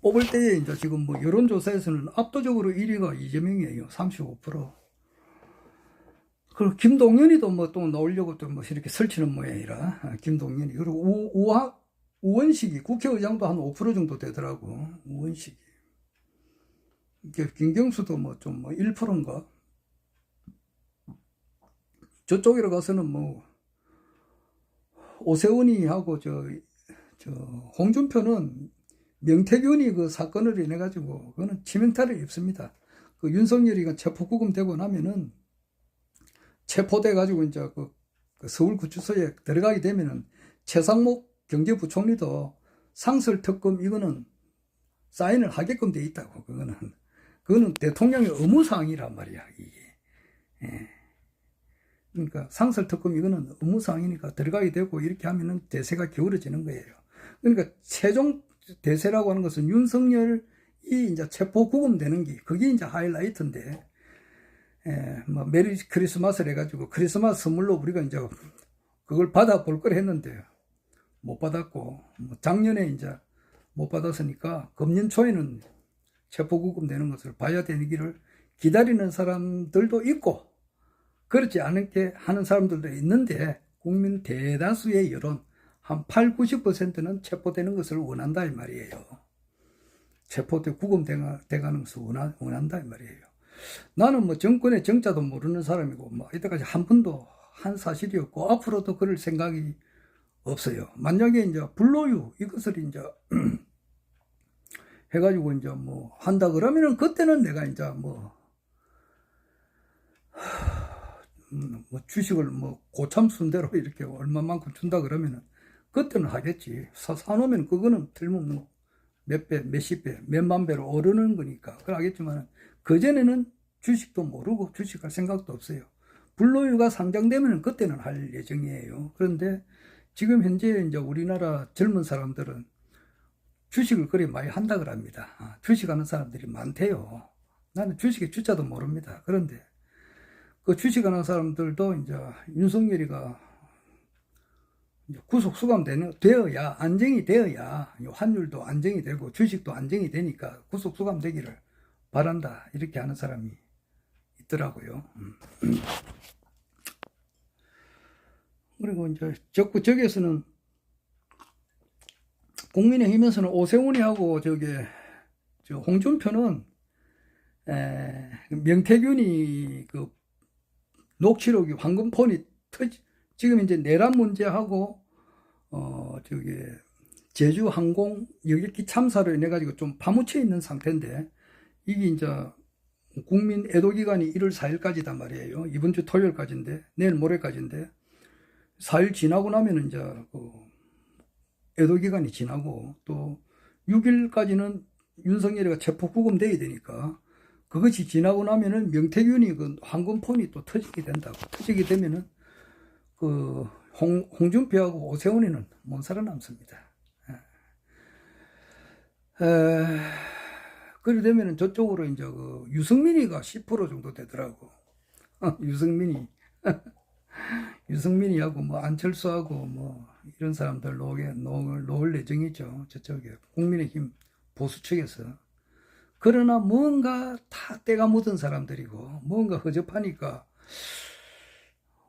뽑을 때에 이제 지금 뭐 여론조사에서는 압도적으로 1위가 이재명이에요. 35%. 그리고 김동연이도 뭐 또 나오려고 또 뭐 이렇게 설치는 모양이라. 김동연이. 그리고 우원식이 국회의장도 한 5% 정도 되더라고. 우원식이. 김경수도 뭐 좀 뭐 1%인가. 저쪽으로 가서는 뭐 오세훈이 하고 저 홍준표는 명태균이 그 사건을 인해 가지고 그거는 치명타를 입습니다. 그 윤석열이가 체포구금 되고 나면은 체포돼 가지고 이제 그 서울구치소에 들어가게 되면은 최상목 경제부총리도 상설특검 이거는 사인을 하게끔 돼 있다고. 그거는 대통령의 의무사항이란 말이야 이게. 예. 그러니까 상설특검 이거는 의무사항이니까 들어가게 되고 이렇게 하면은 대세가 기울어지는 거예요. 그러니까 최종 대세라고 하는 것은 윤석열이 이제 체포 구금되는 게 그게 이제 하이라이트인데, 뭐 메리 크리스마스를 해가지고 크리스마스 선물로 우리가 이제 그걸 받아볼 걸 했는데 못 받았고, 뭐 작년에 이제 못 받았으니까 금년 초에는 체포 구금되는 것을 봐야 되는 길을 기다리는 사람들도 있고 그렇지 않게 하는 사람들도 있는데 국민 대다수의 여론 한 8, 90%는 체포되는 것을 원한다 이 말이에요. 체포돼 구금돼가는 것을 원한다 이 말이에요. 나는 뭐 정권의 정자도 모르는 사람이고 뭐 이때까지 한 번도 한 사실이 없고 앞으로도 그럴 생각이 없어요. 만약에 이제 불로유 이것을 이제 해가지고 이제 뭐 한다 그러면은 그때는 내가 이제 뭐 주식을 뭐 고참 순대로 이렇게 얼마만큼 준다 그러면은 그때는 하겠지. 사놓으면 그거는 틀림없는 거. 몇 배, 몇십 배, 몇만 배로 오르는 거니까. 그걸 하겠지만, 그전에는 주식도 모르고 주식할 생각도 없어요. 불로유가 상장되면 그때는 할 예정이에요. 그런데 지금 현재 이제 우리나라 젊은 사람들은 주식을 그리 많이 한다 그럽니다. 주식하는 사람들이 많대요. 나는 주식의 주자도 모릅니다. 그런데 그 주식하는 사람들도 이제 윤석열이가 구속 수감되어야, 안정이 되어야 환율도 안정이 되고 주식도 안정이 되니까 구속 수감되기를 바란다, 이렇게 하는 사람이 있더라고요. 그리고 이제 적에서는, 국민의힘에서는 오세훈이하고 홍준표는 명태균이 그 녹취록이 황금폰이 지금 이제 내란 문제하고 제주 항공 여객기 참사로 인해 가지고 좀 파묻혀 있는 상태인데, 이게 이제 국민 애도 기간이 1월 4일까지단 말이에요. 이번 주 토요일까지인데, 내일 모레까지인데, 4일 지나고 나면 이제 그 애도 기간이 지나고, 또 6일까지는 윤석열이가 체포 구금돼야 되니까, 그것이 지나고 나면은 명태균이 그 황금폰이 또 터지게 된다고. 터지게 되면은 그 홍준표하고 오세훈이는 못 살아남습니다. 그래 되면은 저쪽으로 이제 그 유승민이가 10% 정도 되더라고. 유승민이하고 뭐 안철수하고 뭐 이런 사람들 놓을 예정이죠. 저쪽에 국민의힘 보수 측에서. 그러나 뭔가 다 때가 묻은 사람들이고 뭔가 허접하니까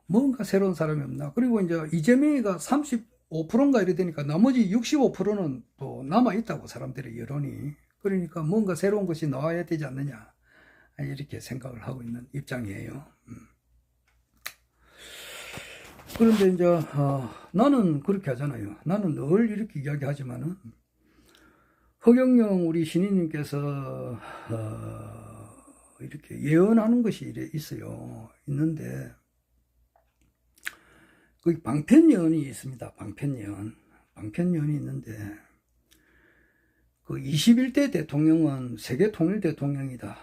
뭔가 새로운 사람이 없나. 그리고 이제 이재명이가 35%인가 이래 되니까 나머지 65%는 또 남아있다고, 사람들의 여론이. 그러니까 뭔가 새로운 것이 나와야 되지 않느냐, 이렇게 생각을 하고 있는 입장이에요. 그런데 이제 나는 그렇게 하잖아요. 나는 늘 이렇게 이야기하지만은, 허경영 우리 신인님께서 이렇게 예언하는 것이 있는데, 그 방편예언이 있습니다. 방편예언이 있는데, 그 21대 대통령은 세계 통일 대통령이다.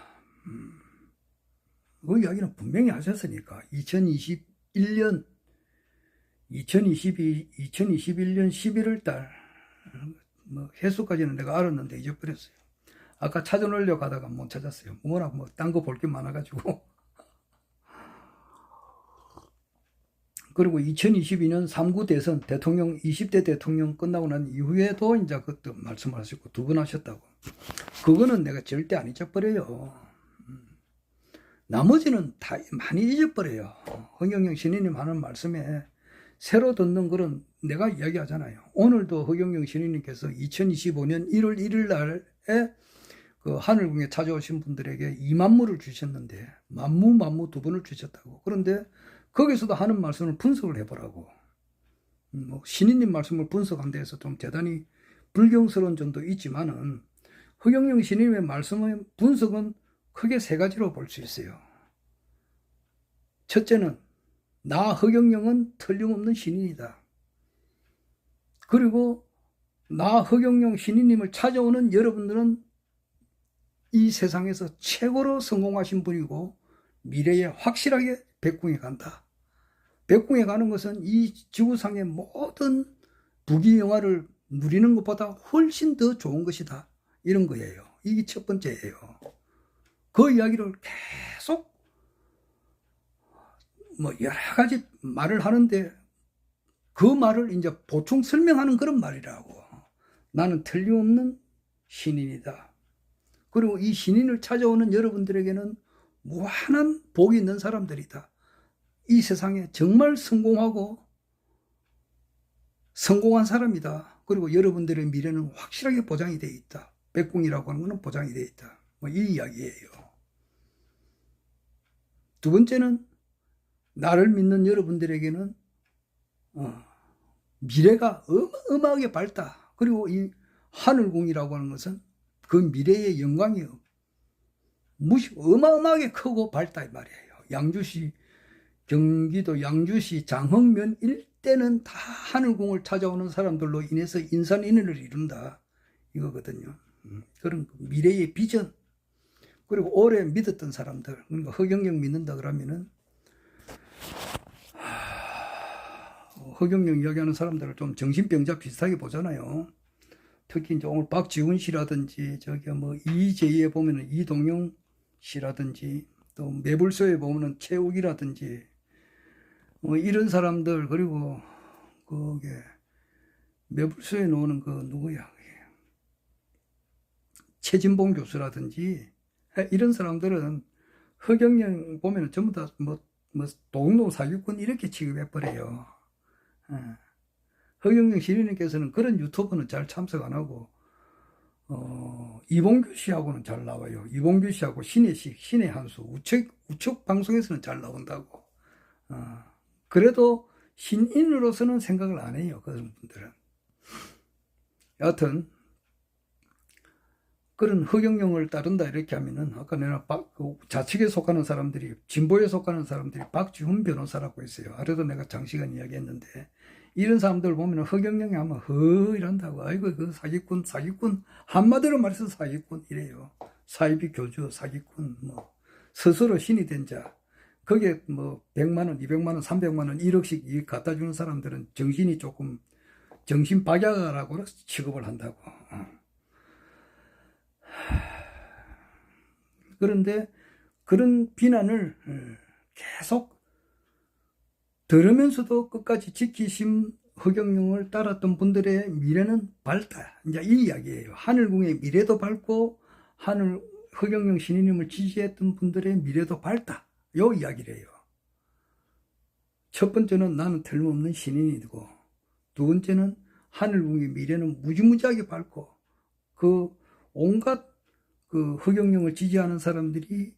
그 이야기는 분명히 하셨으니까 2021년 11월 달 뭐 해수까지는 내가 알았는데 잊어버렸어요. 아까 찾아놓으려고 하다가 못 찾았어요. 워낙 뭐 딴 거 볼 게 많아가지고. 그리고 2022년 3구 대선 대통령 20대 대통령 끝나고 난 이후에도 이제 그것도 말씀하셨고 2번 하셨다고. 그거는 내가 절대 안 잊어버려요. 나머지는 다 많이 잊어버려요. 허경영 신인님 하는 말씀에 새로 듣는 글은 내가 이야기하잖아요. 오늘도 허경영 신인님께서 2025년 1월 1일 날에 그 하늘궁에 찾아오신 분들에게 2만무를 주셨는데, 만무 2번을 주셨다고. 그런데 거기서도 하는 말씀을 분석을 해보라고. 뭐 신인님 말씀을 분석한 데에서 좀 대단히 불경스러운 점도 있지만은, 허경영 신인님의 말씀의 분석은 크게 3가지로 볼 수 있어요. 첫째는, 나 허경영은 틀림없는 신인이다. 그리고 나 허경영 신인님을 찾아오는 여러분들은 이 세상에서 최고로 성공하신 분이고 미래에 확실하게 백궁에 간다. 백궁에 가는 것은 이 지구상의 모든 부귀영화를 누리는 것보다 훨씬 더 좋은 것이다, 이런 거예요. 이게 첫 번째예요. 그 이야기를 계속 뭐 여러 가지 말을 하는데, 그 말을 이제 보충 설명하는 그런 말이라고. 나는 틀림없는 신인이다. 그리고 이 신인을 찾아오는 여러분들에게는 무한한 복이 있는 사람들이다. 이 세상에 정말 성공한 사람이다. 그리고 여러분들의 미래는 확실하게 보장이 되어 있다. 백궁이라고 하는 것은 보장이 되어 있다. 뭐 이 이야기예요. 두 번째는, 나를 믿는 여러분들에게는 미래가 어마어마하게 밝다. 그리고 이 하늘궁이라고 하는 것은 그 미래의 영광이 어마어마하게 크고 밝다, 이 말이에요. 양주시, 경기도 양주시 장흥면 때는 다 하늘궁을 찾아오는 사람들로 인해서 인산인해를 이룬다 이거거든요. 그런 미래의 비전, 그리고 오래 믿었던 사람들, 그러니까 허경영 믿는다 그러면은 허경영 이야기하는 사람들을 좀 정신병자 비슷하게 보잖아요. 특히 이제 오늘 박지훈 씨라든지 저기 뭐 이재희에 보면은 이동영 씨라든지 또 매불쇼에 보면은 최욱이라든지 뭐 이런 사람들, 그리고 그게 매불쇼에 나오는 그 누구야, 최진봉 교수라든지 이런 사람들은 허경영 보면은 전부 다 뭐 동료 사기꾼 이렇게 취급해버려요. 허경영 시인님께서는 그런 유튜브는 잘 참석 안 하고 이봉규 씨하고는 잘 나와요. 이봉규 씨하고 신혜식, 신혜 한수, 우측 방송에서는 잘 나온다고. 그래도 신인으로서는 생각을 안 해요. 그런 분들은. 여하튼 그런 허경영을 따른다 이렇게 하면은 아까 내가 좌측에 속하는 사람들이, 진보에 속하는 사람들이 박지훈 변호사라고 했어요. 아래도 내가 장시간 이야기했는데 이런 사람들 보면 허경영이 하면 이런다고. 아이고 그 사기꾼 한마디로 말해서 사기꾼 이래요. 사이비 교주 사기꾼, 뭐 스스로 신이 된 자, 거기에 뭐 100만원 200만원 300만원 1억씩 이 갖다 주는 사람들은 정신이 조금 정신박약하라고 취급을 한다고. 그런데 그런 비난을 계속 들으면서도 끝까지 지키신 허경영을 따랐던 분들의 미래는 밝다. 이제 이 이야기예요. 하늘궁의 미래도 밝고 허경영 신인님을 지지했던 분들의 미래도 밝다. 요 이야기래요. 첫 번째는 나는 틀림없는 신인이고, 두 번째는 하늘궁의 미래는 무지무지하게 밝고, 그 온갖 그 허경영을 지지하는 사람들이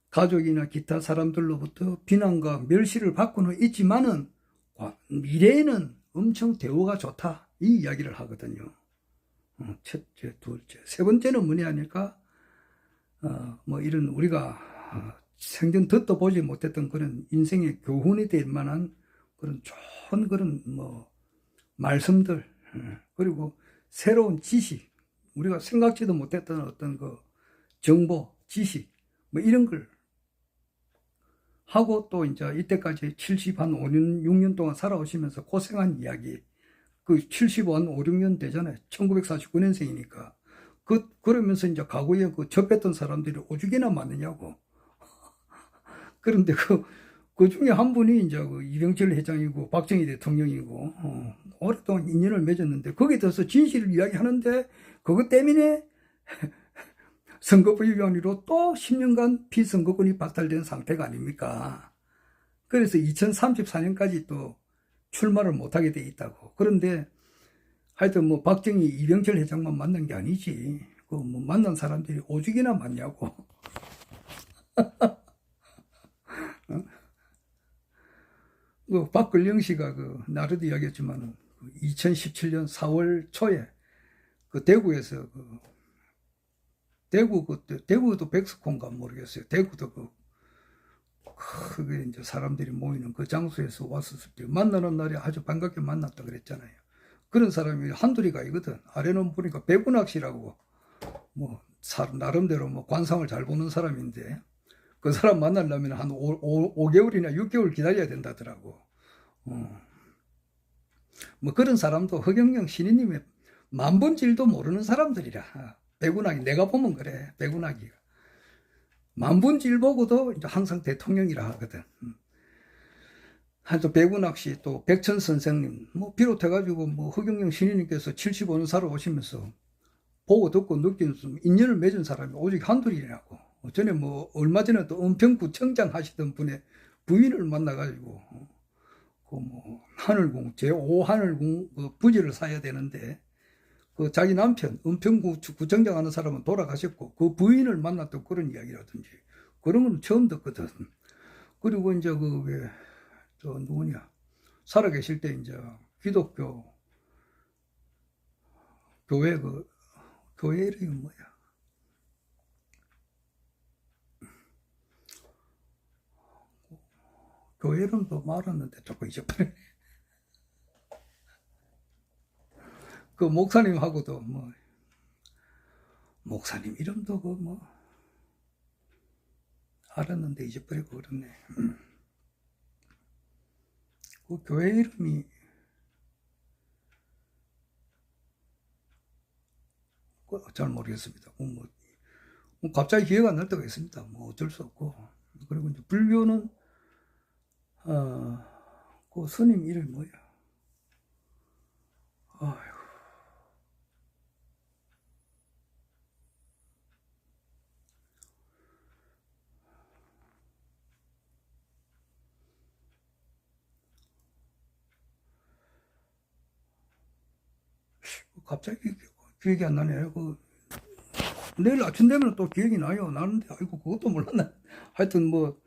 가족이나 기타 사람들로부터 비난과 멸시를 받고는 있지만은 미래에는 엄청 대우가 좋다, 이 이야기를 하거든요. 첫째, 둘째, 세 번째는 뭐냐 하니까 뭐 이런 우리가 생전 듣도 보지 못했던 그런 인생의 교훈이 될 만한 그런 좋은 그런 뭐 말씀들, 그리고 새로운 지식, 우리가 생각지도 못했던 어떤 그 정보, 지식, 뭐 이런 걸 하고, 또 이제 이때까지 70한 5년, 6년 동안 살아오시면서 고생한 이야기, 그 70한 5, 6년 되잖아요. 1949년생이니까. 그러면서 이제 과거에 그 접했던 사람들이 오죽이나 많으냐고. 그런데 그 중에 한 분이 이제 그 이병철 회장이고 박정희 대통령이고, 오랫동안 인연을 맺었는데, 거기에 대해서 진실을 이야기하는데, 그것 때문에 선거법 위반으로 또 10년간 비선거권이 박탈된 상태가 아닙니까? 그래서 2034년까지 또 출마를 못하게 돼 있다고. 그런데 하여튼 뭐 박정희, 이병철 회장만 만난 게 아니지. 그 뭐 만난 사람들이 오죽이나 많냐고. 그 박근령 씨가 그 나르도 이야기했지만 2017년 4월 초에 그 대구에서 대구도 백스콘가 모르겠어요. 대구도 크게 이제 사람들이 모이는 그 장소에서 왔었을 때 만나는 날이 아주 반갑게 만났다 그랬잖아요. 그런 사람이 한둘이가 아니거든. 아래는 보니까 백운학 씨라고 뭐 나름대로 뭐 관상을 잘 보는 사람인데, 그 사람 만나려면 한 5개월이나 6개월 기다려야 된다더라고. 뭐 그런 사람도 허경영 신인님의 만분질도 모르는 사람들이라. 백운학이, 내가 보면 그래. 백운학이가 만분질 보고도 이제 항상 대통령이라 하거든. 또 백운학 씨, 또 백천 선생님 뭐 비롯해가지고 뭐 허경영 신인님께서 75년 살아오시면서 보고 듣고 느끼는 인연을 맺은 사람이 오직 한둘이라고. 전에 뭐 얼마 전에 또 은평구청장 하시던 분의 부인을 만나가지고 그 뭐 하늘궁 제5하늘궁 그 부지를 사야 되는데, 그 자기 남편 은평구 구청장 하는 사람은 돌아가셨고 그 부인을 만났던 그런 이야기라든지 그런 건 처음 듣거든. 그리고 이제 저 누구냐, 살아계실 때 이제 기독교 교회 이름이 뭐야, 교회 이름도 말았는데 조금 잊어버렸네. 그 목사님하고도 뭐 목사님 이름도 그 뭐 알았는데 잊어버리고 그렇네. 그 교회 이름이 잘 모르겠습니다. 뭐 갑자기 기회가 안 날 때가 있습니다. 뭐 어쩔 수 없고. 그리고 이제 불교는 그 스님 이름이 뭐야? 아휴. 갑자기 기억이 안 나네. 내일 아침 되면 또 기억이 나요. 나는데 아이고 그것도 몰랐네. 하여튼 뭐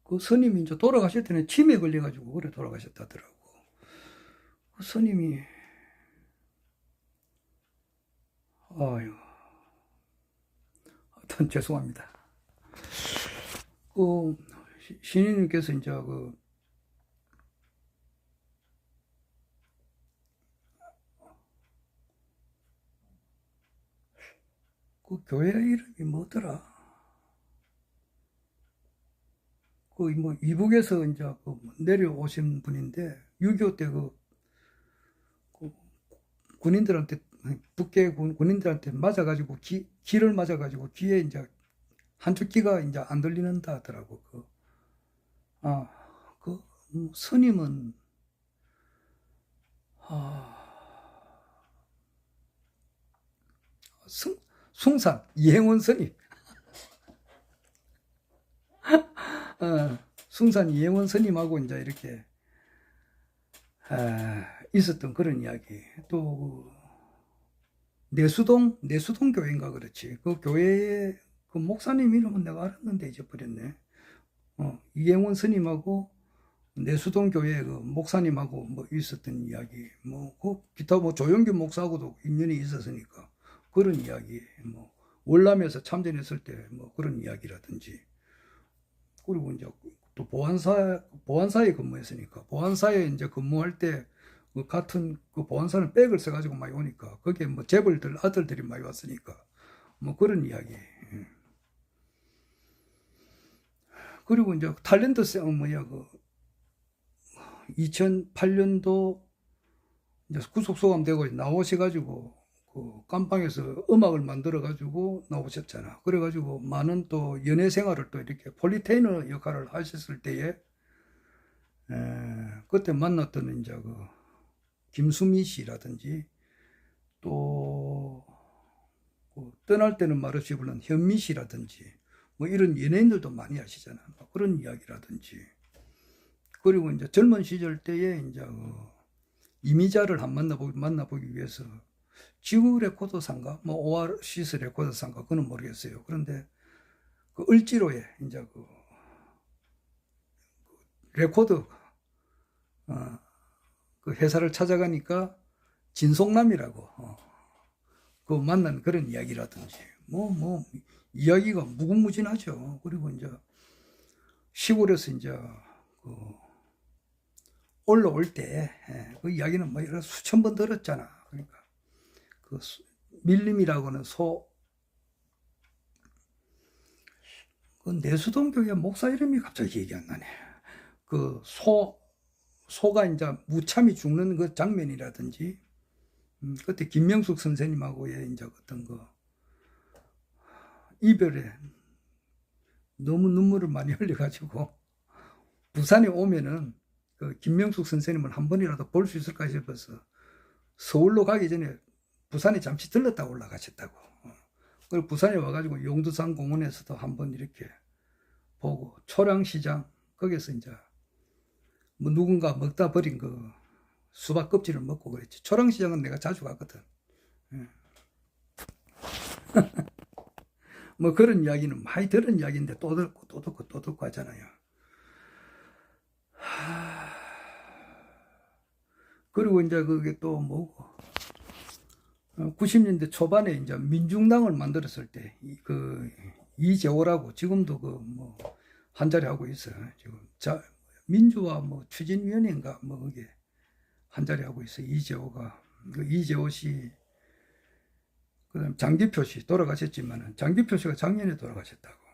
그 스님이 이제 돌아가실 때는 치매에 걸려가지고 그래 돌아가셨다더라고. 그 스님이 아유, 하여튼 죄송합니다. 그 신인님께서 이제 그 교회 이름이 뭐더라? 그 뭐 이북에서 이제 내려오신 분인데 6.25 때 그 군인들한테 북계 군인들한테 맞아가지고 귀를 맞아가지고 귀에 이제 한쪽 귀가 이제 안 들리는다 하더라고. 스님은 숭산 이행원 스님. 숭산 이행원 스님하고 이제 이렇게 있었던 그런 이야기. 또 내수동 교회인가 그렇지. 그 교회의 그 목사님 이름은 내가 알았는데 잊어버렸네. 이행원 스님하고 내수동 교회 그 목사님하고 뭐 있었던 이야기. 그 기타 조영균 목사하고도 인연이 있었으니까 그런 이야기. 월남에서 참전했을 때 그런 이야기라든지. 그리고 이제 또 보안사에 근무했으니까 보안사에 이제 근무할 때 그 같은 그 보안사는 백을 써가지고 많이 오니까 거기에 재벌들 아들들이 많이 왔으니까 그런 이야기. 그리고 이제 탤런트 2008년도 이제 구속 소감되고 나오셔가지고 그 깜빵에서 음악을 만들어가지고 나오셨잖아. 그래가지고 많은 또 연애 생활을 또 이렇게 폴리테이너 역할을 하셨을 때에 그때 만났던 이제 김수미 씨라든지 또 떠날 때는 말없이 부른 현미 씨라든지 이런 연예인들도 많이 아시잖아. 그런 이야기라든지. 그리고 이제 젊은 시절 때에 이제 이미자를 만나보기 위해서 지구 레코더상가, 오아시스 레코더상가, 그건 모르겠어요. 그런데 그 을지로에 이제 레코더 그 회사를 찾아가니까 진송남이라고 그 만난 그런 이야기라든지 이야기가 무궁무진하죠. 그리고 이제 시골에서 이제 올라올 때 그 이야기는 여러 수천 번 들었잖아. 그러니까 그 밀림이라고는 그 내수동 교회 목사 이름이 갑자기 기억이 안 나네. 그 소가 이제 무참히 죽는 그 장면이라든지, 그때 김명숙 선생님하고의 이제 어떤 이별에 너무 눈물을 많이 흘려가지고 부산에 오면은 그 김명숙 선생님을 한 번이라도 볼 수 있을까 싶어서 서울로 가기 전에 부산에 잠시 들렀다 올라가셨다고. 그리고 부산에 와가지고 용두산 공원에서도 한번 이렇게 보고, 초량시장 거기서 이제 누군가 먹다 버린 그 수박 껍질을 먹고 그랬지. 초량시장은 내가 자주 갔거든. 그런 이야기는 많이 들은 이야기인데 또 듣고 또 듣고 또 듣고 하잖아요. 그리고 이제 그게 또 90년대 초반에 이제 민중당을 만들었을 때 이재호라고 지금도 그 뭐 한 자리 하고 있어요. 지금 민주화 뭐 추진위원회인가 뭐 그게 한 자리 하고 있어요. 이재호가 그 이재호 씨, 그다음 장기표 씨 돌아가셨지만은 장기표 씨가 작년에 돌아가셨다고.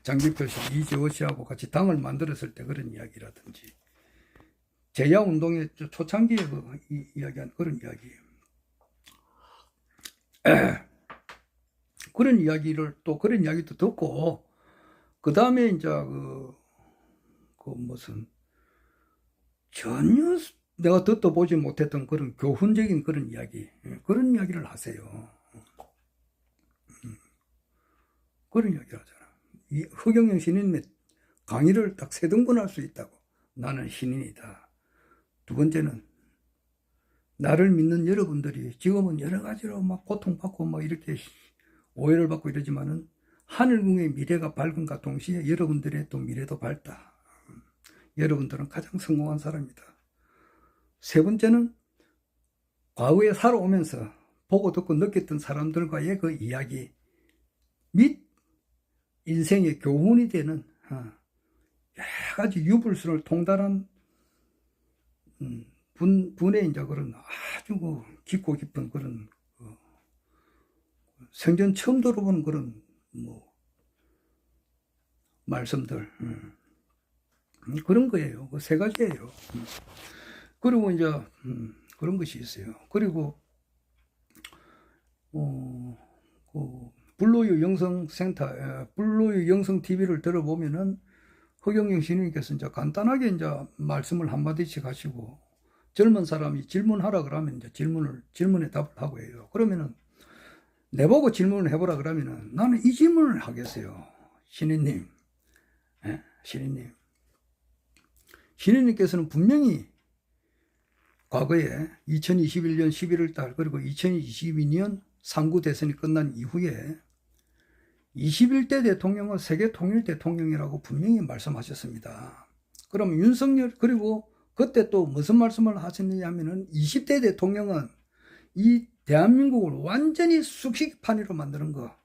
장기표 씨, 이재호 씨하고 같이 당을 만들었을 때 그런 이야기라든지 제야 운동의 초창기에 그 이야기한 그런 이야기. 그런 이야기를 또 그런 이야기도 듣고 그 다음에 이제 그 무슨 전혀 내가 듣도 보지 못했던 그런 교훈적인 그런 이야기, 그런 이야기를 하세요. 그런 이야기를 하잖아. 이 허경영 신인의 강의를 딱 세 등분할 수 있다고. 나는 신인이다. 두 번째는 나를 믿는 여러분들이 지금은 여러 가지로 막 고통받고 막 이렇게 오해를 받고 이러지만은 하늘궁의 미래가 밝은가 동시에 여러분들의 또 미래도 밝다. 여러분들은 가장 성공한 사람이다. 세 번째는 과거에 살아오면서 보고 듣고 느꼈던 사람들과의 그 이야기 및 인생의 교훈이 되는 여러 가지 유불선을 통달한 분의 이제 그런 아주 깊고 깊은 그런 생전 처음 들어보는 그런 뭐 말씀들 그런 거예요. 그 세 가지예요. 그리고 이제 그런 것이 있어요. 그리고 그 불로유 영성센터, 불로유 영성 TV를 들어보면은 허경영 신님께서 이제 간단하게 이제 말씀을 한마디씩 하시고 젊은 사람이 질문하라 그러면 이제 질문에 답을 하고 해요. 그러면은 내보고 질문을 해보라 그러면은 나는 이 질문을 하겠어요. 신인님, 신인님. 신인님께서는 분명히 과거에 2021년 11월 달 그리고 2022년 상구 대선이 끝난 이후에 21대 대통령은 세계 통일 대통령이라고 분명히 말씀하셨습니다. 그럼 윤석열, 그리고 그때 또 무슨 말씀을 하셨느냐면은 20대 대통령은 이 대한민국을 완전히 쑥식판이로 만드는 거.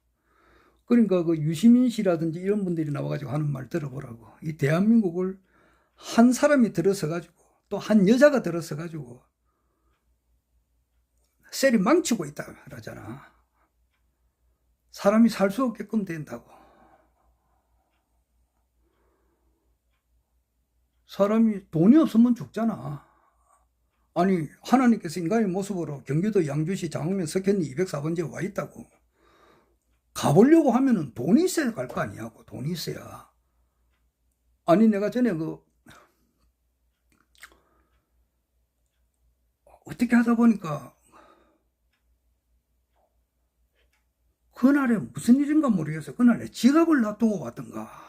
그러니까 그 유시민 씨라든지 이런 분들이 나와가지고 하는 말 들어보라고. 이 대한민국을 한 사람이 들어서가지고 또 한 여자가 들어서가지고 셀이 망치고 있다 그러잖아. 사람이 살 수 없게끔 된다고. 사람이 돈이 없으면 죽잖아. 아니 하나님께서 인간의 모습으로 경기도 양주시 장흥면 석현리 204번지에 와 있다고. 가보려고 하면은 돈이 있어야 갈 거 아니냐고. 돈이 있어야. 아니 내가 전에 어떻게 하다 보니까 그날에 무슨 일인가 모르겠어요. 그날에 지갑을 놔두고 왔던가.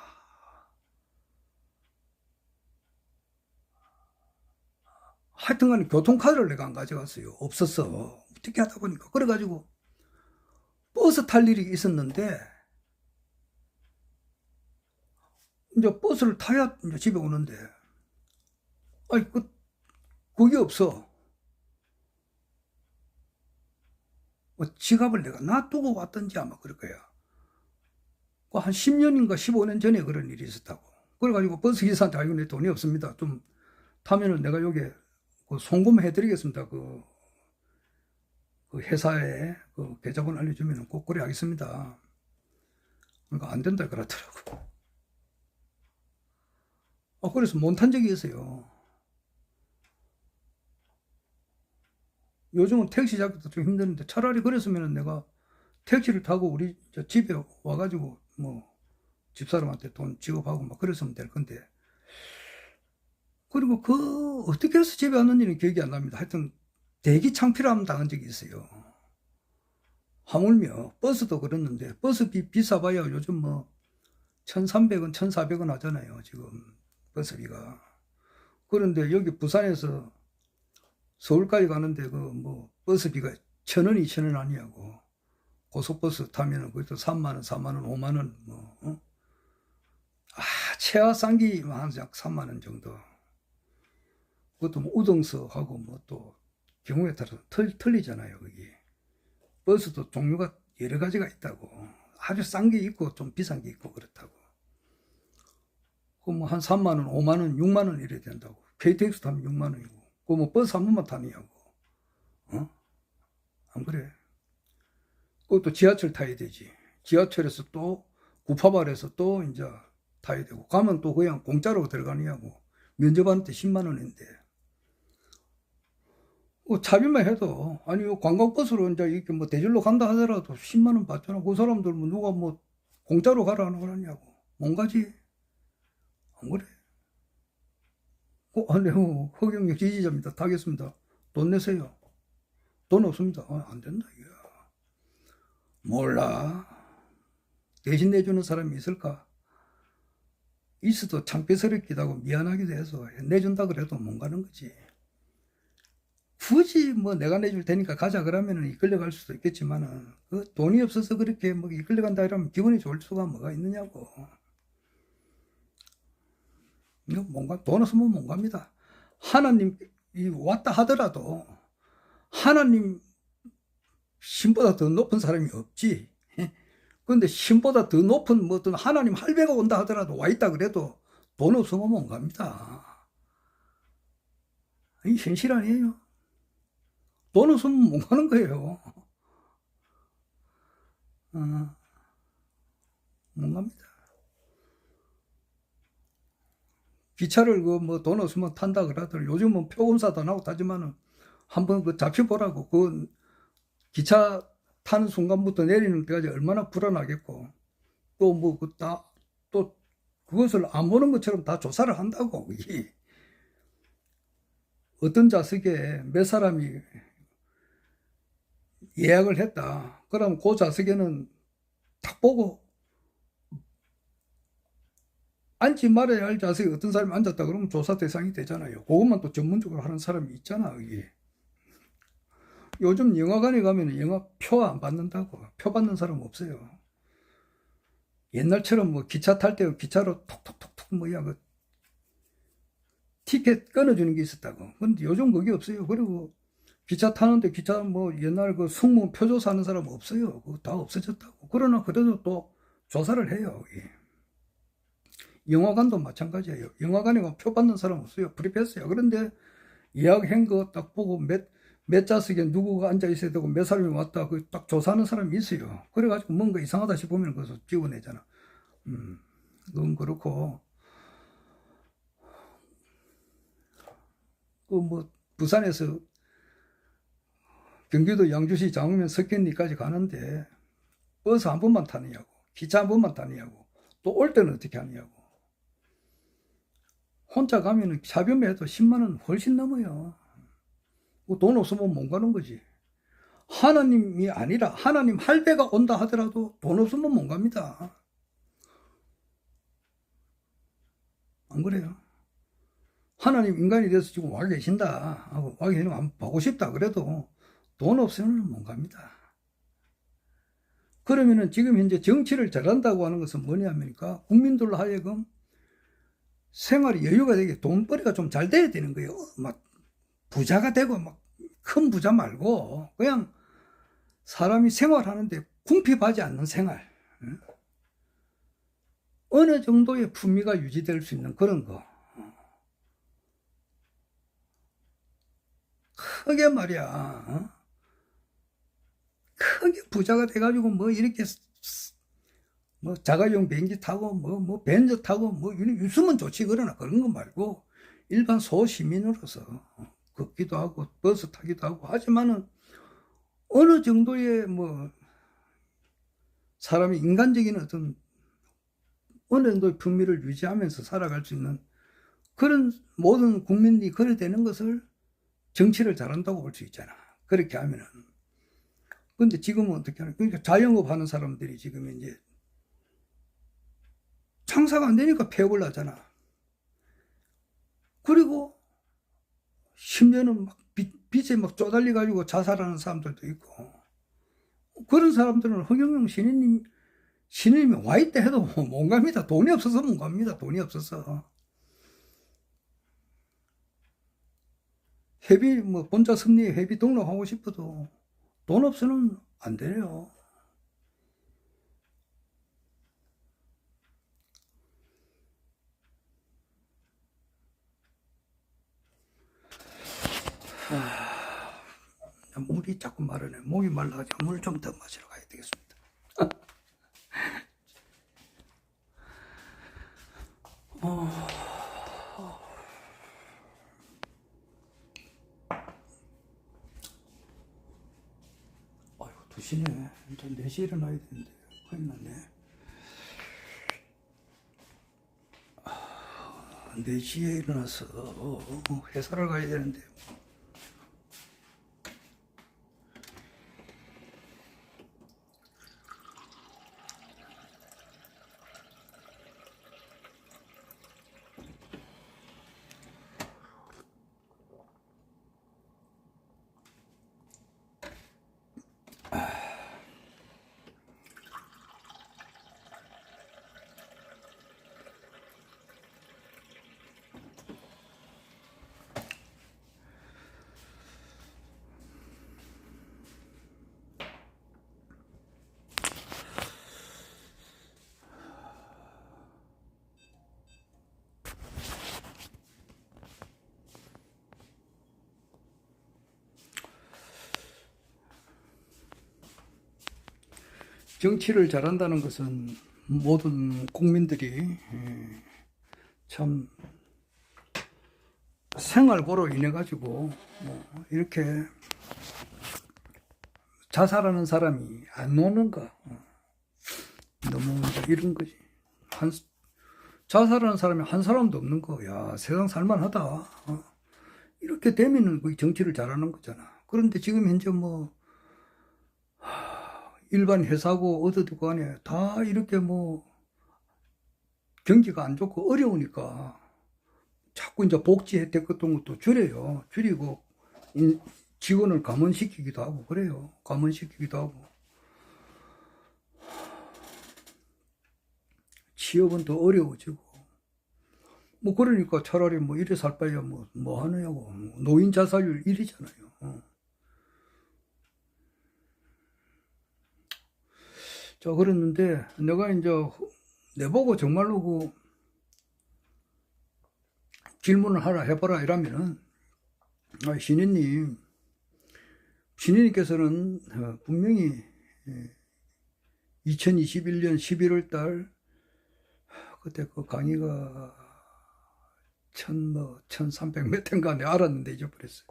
하여튼간에 교통카드를 내가 안 가져갔어요. 없었어. 어떻게 하다 보니까. 그래가지고 버스 탈 일이 있었는데 이제 버스를 타야 이제 집에 오는데 아니 그게 없어. 뭐 지갑을 내가 놔두고 왔던지 아마 그럴 거야. 한 10년인가 15년 전에 그런 일이 있었다고. 그래가지고 버스 기사한테 아이고 내 돈이 없습니다. 좀 타면은 내가 여기 송금해 드리겠습니다. 그 회사에 그 계좌번호 알려주면 꼭 그래 하겠습니다. 그러니까 안 된다 그러더라고. 그래서 못 탄 적이 있어요. 요즘은 택시 잡기도 좀 힘드는데 차라리 그랬으면 내가 택시를 타고 우리 집에 와가지고 뭐 집사람한테 돈 지급하고 막 그랬으면 될 건데. 그리고 어떻게 해서 집에 왔는지는 기억이 안 납니다. 하여튼 대기 창피함 당한 적이 있어요. 하물며 버스도 그랬는데 버스비 비싸봐야 요즘 뭐 1,300원, 1,400원 하잖아요. 지금 버스비가. 그런데 여기 부산에서 서울까지 가는데 뭐 버스비가 1,000원, 2,000원 아니냐고. 고속버스 타면은 그것도 3만원, 4만원, 5만원 뭐 최하 싼기 한 3만원 정도. 그것도 뭐 우등석하고 뭐 또 경우에 따라서 틀리잖아요. 거기 버스도 종류가 여러 가지가 있다고. 아주 싼 게 있고 좀 비싼 게 있고 그렇다고. 그 뭐 한 3만 원, 5만 원, 6만 원 이래 된다고. KTX 타면 6만 원이고. 그 뭐 버스 한 번만 타느냐고. 어? 안 그래? 그것도 지하철 타야 되지. 지하철에서 또 구파발에서 또 이제 타야 되고. 가면 또 그냥 공짜로 들어가느냐고. 면접하는데 10만 원인데. 차비만 해도, 아니, 관광버스로 이제 이렇게 뭐 대절로 간다 하더라도 10만 원 받잖아. 그 사람들 뭐 누가 뭐 공짜로 가라는 거라냐고. 못 가지. 안 그래? 네, 허경영 지지자입니다. 타겠습니다. 돈 내세요. 돈 없습니다. 안 된다, 이게. 몰라. 대신 내주는 사람이 있을까? 있어도 창피스럽기도 하고 미안하기도 해서 내준다 그래도 못 가는 거지. 굳이 뭐 내가 내줄 테니까 가자 그러면은 이끌려갈 수도 있겠지만은 그 돈이 없어서 그렇게 뭐 이끌려간다 이러면 기분이 좋을 수가 뭐가 있느냐고. 이거 뭔가 돈 없으면 못 갑니다. 하나님 왔다 하더라도 하나님 신보다 더 높은 사람이 없지. 그런데 신보다 더 높은 뭐 어떤 하나님 할배가 온다 하더라도 와 있다 그래도 돈 없으면 못 갑니다. 이 현실 아니에요. 돈 없으면 못 가는 거예요. 못 갑니다. 기차를 그 뭐 돈 없으면 탄다 그러더라도 요즘은 표금사도 나고 타지만은 한번 그 잡혀보라고. 그 기차 타는 순간부터 내리는 데까지 얼마나 불안하겠고. 또 뭐 또 그것을 안 보는 것처럼 다 조사를 한다고. 어떤 좌석에 몇 사람이 예약을 했다. 그럼 그 좌석에는 딱 보고 앉지 말아야 할 좌석에 어떤 사람이 앉았다 그러면 조사 대상이 되잖아요. 그것만 또 전문적으로 하는 사람이 있잖아. 이게. 요즘 영화관에 가면 영화 표 안 받는다고. 표 받는 사람 없어요. 옛날처럼 뭐 기차 탈 때 기차로 톡톡톡톡 뭐야 그 티켓 끊어주는 게 있었다고. 근데 요즘 그게 없어요. 그리고 기차 타는데 기차 뭐 옛날 그 승무 표조사 하는 사람 없어요. 그거 다 없어졌다고. 그러나 그래도 또 조사를 해요. 영화관도 마찬가지예요. 영화관에 가면 표 받는 사람 없어요. 프리패스예요. 그런데 예약한 거 딱 보고 몇 좌석에 누구가 앉아 있어야 되고 몇 사람이 왔다 그 딱 조사하는 사람이 있어요. 그래가지고 뭔가 이상하다 싶으면 그것을 찍어내잖아. 그건 그렇고 그 뭐 부산에서 경기도 양주시 장흥면 석현리까지 가는데 버스 한 번만 타느냐고, 기차 한 번만 타느냐고, 또 올 때는 어떻게 하느냐고. 혼자 가면은 차비만 해도 10만 원 훨씬 넘어요. 돈 없으면 못 가는 거지. 하나님이 아니라 하나님 할배가 온다 하더라도 돈 없으면 못 갑니다. 안 그래요? 하나님 인간이 돼서 지금 와 계신다. 와 계시는 거 한번 보고 싶다. 그래도 돈 없으면 못 갑니다. 그러면은 지금 현재 정치를 잘한다고 하는 것은 뭐냐면까 국민들로 하여금 생활이 여유가 되게 돈벌이가 좀 잘 돼야 되는 거예요. 막 부자가 되고 막 큰 부자 말고 그냥 사람이 생활하는데 궁핍하지 않는 생활. 어느 정도의 품위가 유지될 수 있는 그런 거. 크게 말이야. 크게 부자가 돼가지고 뭐 이렇게 뭐 자가용 비행기 타고 뭐 벤츠 타고 뭐 있으면 좋지. 그러나 그런 거 말고 일반 소시민으로서 걷기도 하고 버스 타기도 하고 하지만은 어느 정도의 뭐 사람이 인간적인 어떤 어느 정도의 품위를 유지하면서 살아갈 수 있는 그런 모든 국민이 그래 되는 것을 정치를 잘한다고 볼 수 있잖아. 그렇게 하면은. 근데 지금은 어떻게 하냐. 그러니까 자영업 하는 사람들이 지금 이제 장사가 안 되니까 폐업을 하잖아. 그리고 심지어는 막 빚에 막 쪼달려 가지고 자살하는 사람들도 있고. 그런 사람들은 허경영 신인님이 와 있다 해도 못 갑니다. 돈이 없어서 못 갑니다. 돈이 없어서. 회비 뭐 본자 섭리에 회비 등록하고 싶어도 돈 없으면 안 돼요. 물이 자꾸 마르네. 목이 말라가지고 물 좀 더 마시러 가야 되겠습니다. 아유, 2시네. 이제 4시에 일어나야 되는데 큰일 났네. 4시에 일어나서 회사를 가야 되는데 정치를 잘한다는 것은 모든 국민들이 참 생활고로 인해 가지고 이렇게 자살하는 사람이 안 노는 거 너무 이런 거지. 자살하는 사람이 한 사람도 없는 거. 야, 세상 살만하다. 이렇게 되면은 거의 정치를 잘하는 거잖아. 그런데 지금 현재 뭐 일반 회사고 어디든 간에 다 이렇게 뭐 경기가 안 좋고 어려우니까 자꾸 이제 복지 혜택 같은 것도 줄여요. 줄이고 직원을 감원시키기도 하고 그래요. 감원시키기도 하고. 취업은 더 어려워지고. 뭐 그러니까 차라리 뭐 이래 살 바에야 뭐 하느냐고. 노인 자살률 1위잖아요. 자, 그랬는데 내가 이제 내보고 정말로 그 질문을 하나 해봐라 이러면은 신인님께서는 분명히 2021년 11월 달 그때 그 강의가 1300 몇 회인가 내가 알았는데 잊어버렸어요.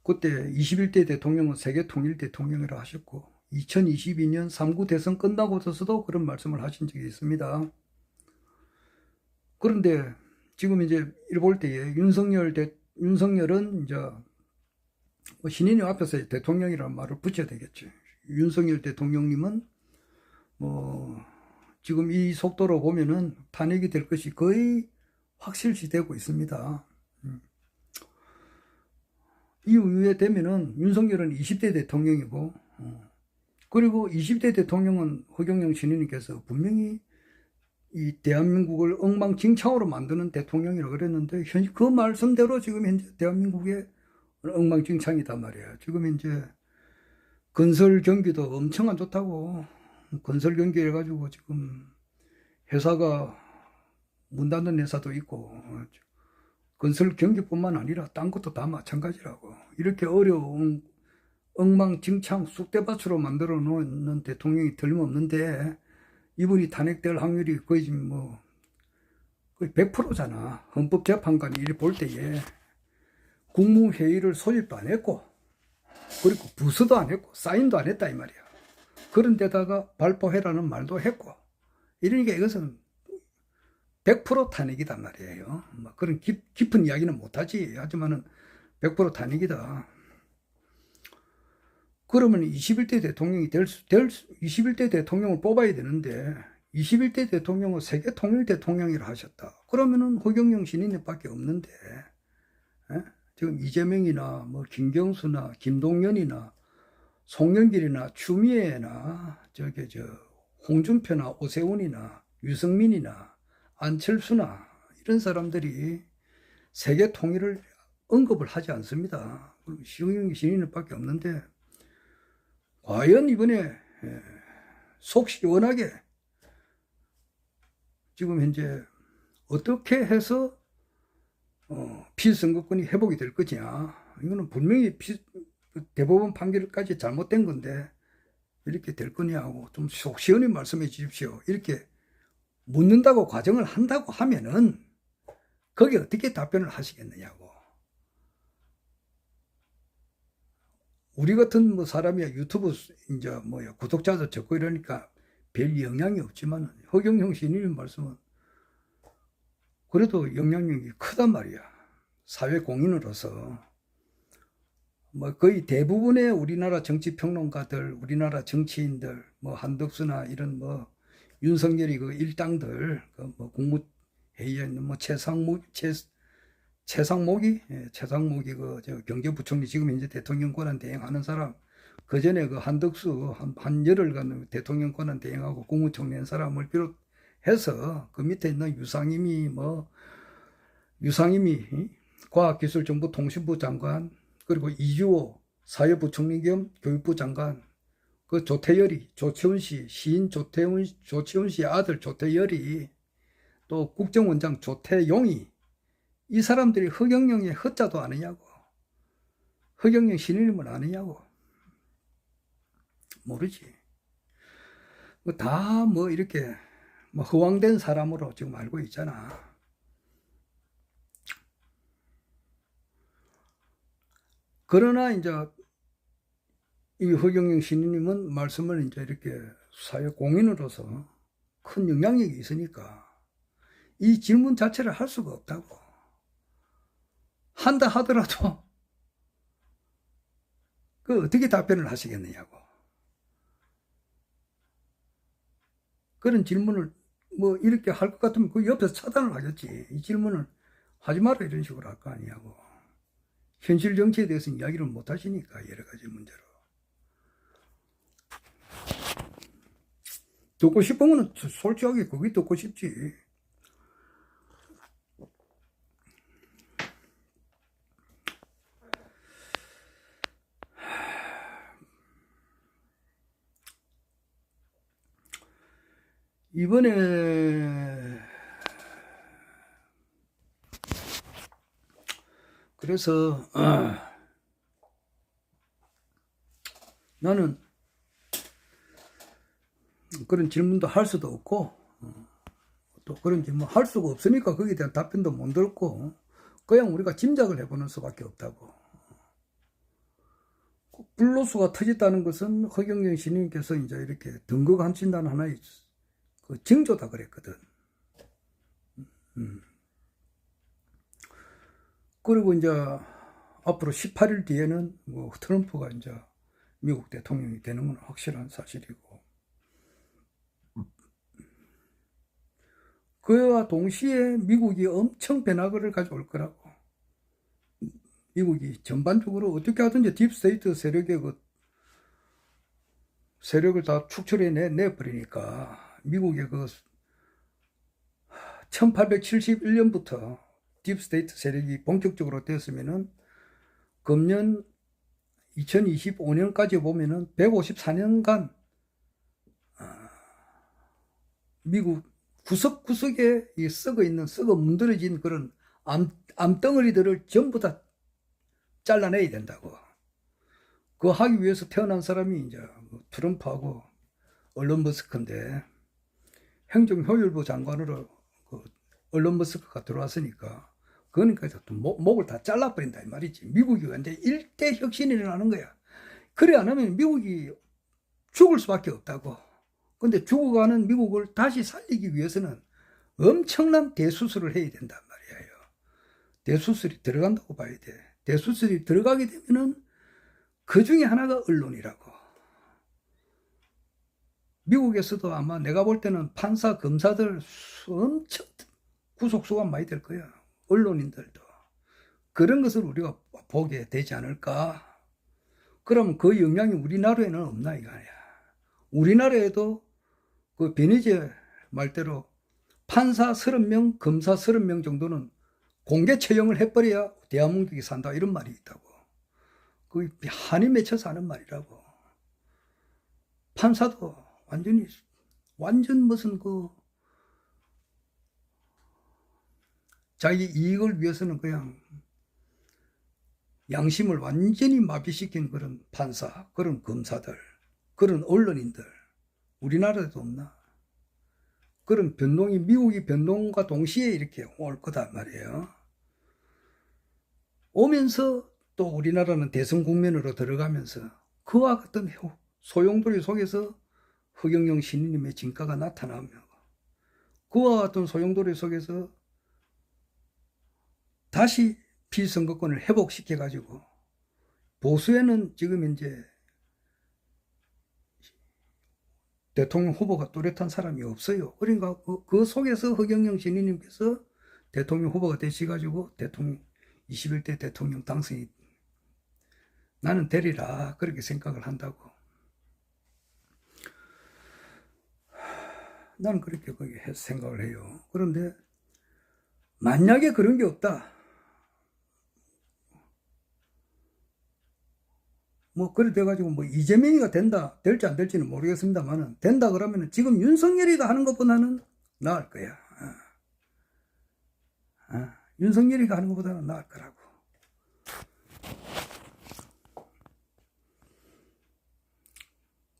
그때 21대 대통령은 세계 통일 대통령이라 하셨고 2022년 3구 대선 끝나고서도 그런 말씀을 하신 적이 있습니다. 그런데 지금 이제 볼 때에 윤석열은 이제 뭐 신인님 앞에서 대통령이라는 말을 붙여야 되겠지. 윤석열 대통령님은 뭐 지금 이 속도로 보면은 탄핵이 될 것이 거의 확실시되고 있습니다. 이후에 되면은 윤석열은 20대 대통령이고 그리고 20대 대통령은 허경영 신인님께서 분명히 이 대한민국을 엉망진창으로 만드는 대통령이라고 그랬는데 그 말씀대로 지금 현재 대한민국의 엉망진창이단 말이에요. 지금 현재 건설 경기도 엄청 안 좋다고. 건설 경기 해가지고 지금 회사가 문 닫는 회사도 있고 건설 경기뿐만 아니라 딴 것도 다 마찬가지라고. 이렇게 어려운 엉망진창 쑥대밭으로 만들어 놓는 대통령이 틀림없는데 이분이 탄핵될 확률이 거의 뭐 거의 100%잖아. 헌법재판관이 이리 볼 때에 국무회의를 소집도 안 했고 그리고 부서도 안 했고 사인도 안 했다 이 말이야. 그런데다가 발표해라는 말도 했고 이러니까 이것은 100% 탄핵이단 말이에요. 그런 깊은 이야기는 못하지. 하지만은 100% 탄핵이다. 그러면 21대 대통령이 21대 대통령을 뽑아야 되는데 21대 대통령은 세계 통일 대통령이라 하셨다. 그러면은 허경영 신인님밖에 없는데 지금 이재명이나 뭐 김경수나 김동연이나 송영길이나 추미애나 홍준표나 오세훈이나 유승민이나 안철수나 이런 사람들이 세계 통일을 언급을 하지 않습니다. 허경영 신인님밖에 없는데 과연 이번에 속 시원하게 지금 현재 어떻게 해서 피선거권이 회복이 될 거냐. 이거는 분명히 대법원 판결까지 잘못된 건데 이렇게 될 거냐고 좀 속 시원히 말씀해 주십시오. 이렇게 묻는다고 과정을 한다고 하면은 거기에 어떻게 답변을 하시겠느냐고. 우리 같은 뭐 사람이야 유튜브 이제 뭐야 구독자도 적고 이러니까 별 영향이 없지만 허경영 신임 말씀은 그래도 영향력이 크단 말이야. 사회 공인으로서 뭐 거의 대부분의 우리나라 정치 평론가들, 우리나라 정치인들, 뭐 한덕수나 이런 뭐 윤석열이 그 일당들, 그 뭐 국무회의에 있는 뭐 최상목이 그 저 경제부총리 지금 현재 대통령 권한 대행하는 사람, 그 전에 그 한덕수 한 열흘간 대통령 권한 대행하고 국무총리 한 사람을 비롯해서 그 밑에 있는 유상임이 과학기술정보통신부 장관, 그리고 이주호 사회부총리 겸 교육부 장관, 그 조태열이 조치훈 씨 시인 조치훈 씨의 아들 조태열이 또 국정원장 조태용이 이 사람들이 허경영의 허자도 아느냐고. 허경영 신인임을 아느냐고. 모르지. 다 뭐 이렇게 뭐 허황된 사람으로 지금 알고 있잖아. 그러나 이제 이 허경영 신인님은 말씀을 이제 이렇게 사회 공인으로서 큰 영향력이 있으니까 이 질문 자체를 할 수가 없다고. 한다 하더라도 그 어떻게 답변을 하시겠느냐고. 그런 질문을 뭐 이렇게 할 것 같으면 그 옆에서 차단을 하겠지. 이 질문을 하지 마라 이런 식으로 할 거 아니냐고. 현실 정치에 대해서 이야기를 못 하시니까 여러 가지 문제로. 듣고 싶은 거는 솔직하게 그게 듣고 싶지. 이번에 그래서 나는 그런 질문도 할 수도 없고 또 그런 질문 할 수가 없으니까 거기에 대한 답변도 못 듣고 그냥 우리가 짐작을 해보는 수밖에 없다고. 불로수가 터졌다는 것은 허경영 신님께서 이제 이렇게 등극 한친다는 하나의 그 징조다 그랬거든. 그리고 이제 앞으로 18일 뒤에는 뭐 트럼프가 이제 미국 대통령이 되는 건 확실한 사실이고, 그와 동시에 미국이 엄청 변화를 가져올 거라고. 미국이 전반적으로 어떻게 하든지 딥스테이트 세력의 그 세력을 다 축출해 내버리니까 미국의 그 1871년부터 딥스테이트 세력이 본격적으로 됐으면은 금년 2025년까지 보면은 154년간 미국 구석구석에 이 썩어 문드러진 그런 암덩어리들을 전부 다 잘라내야 된다고. 그거 하기 위해서 태어난 사람이 이제 트럼프하고 얼론 머스크인데, 행정효율부 장관으로 그 얼론 머스크가 들어왔으니까 그러니까 목을 다 잘라버린다 이 말이지. 미국이 완전 일대 혁신이 일어나는 거야. 그래 안 하면 미국이 죽을 수밖에 없다고. 근데 죽어가는 미국을 다시 살리기 위해서는 엄청난 대수술을 해야 된단 말이에요. 대수술이 들어간다고 봐야 돼. 대수술이 들어가게 되면은 그 중에 하나가 언론이라고. 미국에서도 아마 내가 볼 때는 판사, 검사들 엄청 구속수가 많이 될 거야. 언론인들도. 그런 것을 우리가 보게 되지 않을까. 그러면 그 영향이 우리나라에는 없나 이거 아니야. 우리나라에도 그 베니제 말대로 판사 30명, 검사 30명 정도는 공개 채용을 해버려야 대한민국이 산다 이런 말이 있다고. 그 한이 맺혀서 하는 말이라고. 판사도 완전 무슨 그 자기 이익을 위해서는 그냥 양심을 완전히 마비시킨 그런 판사, 그런 검사들, 그런 언론인들 우리나라에도 없나? 그런 변동이 미국이 변동과 동시에 이렇게 올 거다 말이에요. 오면서 또 우리나라는 대선 국면으로 들어가면서 그와 같은 소용돌이 속에서 허경영 신인님의 진가가 나타나며 그와 같은 소용돌이 속에서 다시 피선거권을 회복시켜 가지고 보수에는 지금 이제 대통령 후보가 뚜렷한 사람이 없어요. 그러니까 그 속에서 허경영 신인님께서 대통령 후보가 되셔가지고 대통령 21대 대통령 당선이 나는 되리라 그렇게 생각을 한다고. 나는 그렇게 생각을 해요. 그런데 만약에 그런 게 없다. 뭐 그래 돼가지고 뭐 이재명이가 된다 될지 안 될지는 모르겠습니다만은 된다 그러면은 지금 윤석열이가 하는 것보다는 나을 거야. 윤석열이가 하는 것보다는 나을 거라고.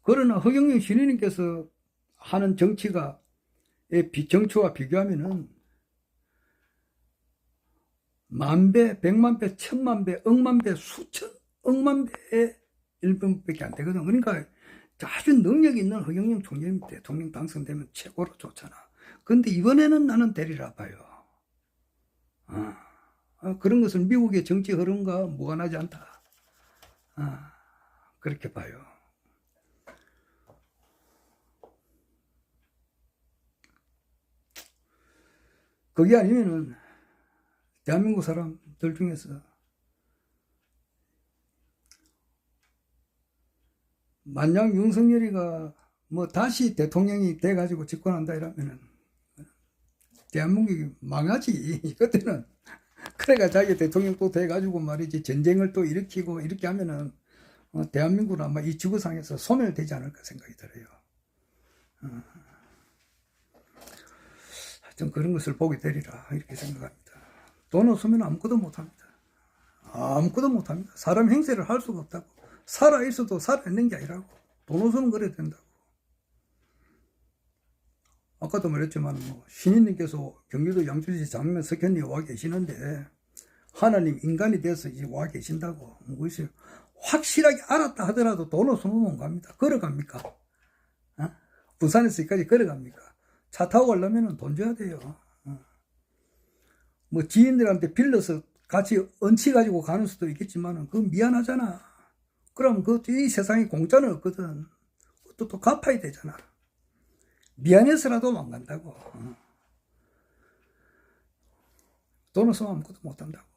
그러나 허경영 신인님께서 하는 정치가 정치와 비교하면은 만배, 백만배, 천만배, 억만배, 수천, 억만배의 1분밖에 안 되거든. 그러니까 아주 능력 있는 허경영 총장님 대통령 당선되면 최고로 좋잖아. 근데 이번에는 나는 되리라 봐요. 그런 것은 미국의 정치 흐름과 무관하지 않다. 그렇게 봐요. 그게 아니면은 대한민국 사람들 중에서 만약 윤석열이가 뭐 다시 대통령이 돼가지고 집권한다 이러면은 대한민국이 망하지. 그때는 그래가 자기 대통령 또 돼가지고 말이지 전쟁을 또 일으키고 이렇게 하면은 대한민국은 아마 이 지구상에서 소멸되지 않을까 생각이 들어요. 하여튼 그런 것을 보게 되리라 이렇게 생각합니다. 돈 없으면 아무것도 못합니다. 아무것도 못합니다. 사람 행세를 할 수가 없다고. 살아있어도 살아있는 게 아니라고. 돈 없으면 그래야 된다고. 아까도 말했지만 뭐 신인님께서 경기도 양주시 장면 석현리 와 계시는데 하나님 인간이 돼서 이제 와 계신다고. 그것이 확실하게 알았다 하더라도 돈 없으면 못 갑니다. 걸어갑니까? 부산에서 여기까지 걸어갑니까? 차 타고 가려면 돈 줘야 돼요. 뭐 지인들한테 빌려서 같이 얹혀 가지고 가는 수도 있겠지만 그건 미안하잖아. 그럼 이 세상에 공짜는 없거든. 또 갚아야 되잖아. 미안해서라도 안 간다고. 돈 없으면 아무것도 못 한다고.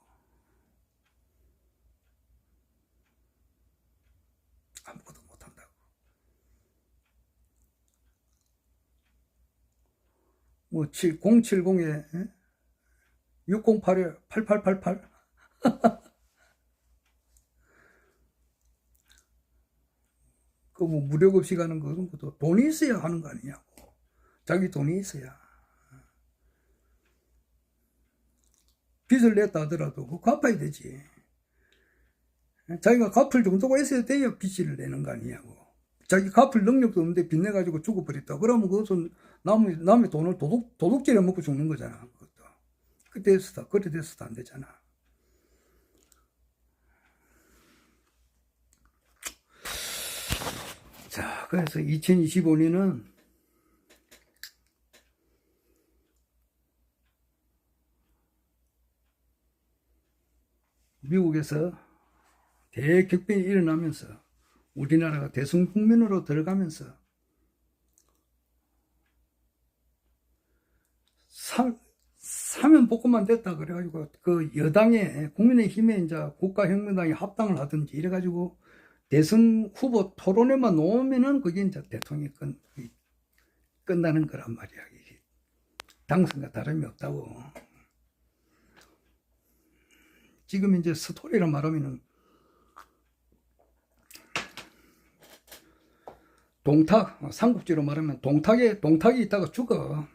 아무것도 못 한다고. 뭐 070에 608에 8888 그 뭐 무력 없이 가는 거 그런 것도 돈이 있어야 하는 거 아니냐고. 자기 돈이 있어야. 빚을 냈다 하더라도 그거 갚아야 되지. 자기가 갚을 정도가 있어야 돼야 빚을 내는 거 아니냐고. 자기 갚을 능력도 없는데 빚 내가지고 죽어버렸다. 그러면 그것은 남의 돈을 도둑질해 먹고 죽는 거잖아. 그것도. 그래 돼서도 안 되잖아. 자, 그래서 2025년은 미국에서 대격변이 일어나면서 우리나라가 대선 국면으로 들어가면서 사면 복권만 됐다 그래가지고 그 여당에 국민의힘에 이제 국가혁명당이 합당을 하든지 이래가지고 대선 후보 토론회만 놓으면은 그게 이제 대통령이 끝나는 거란 말이야. 이게 당선과 다름이 없다고. 지금 이제 스토리로 말하면은 동탁, 삼국지로 말하면 동탁이 있다가 죽어.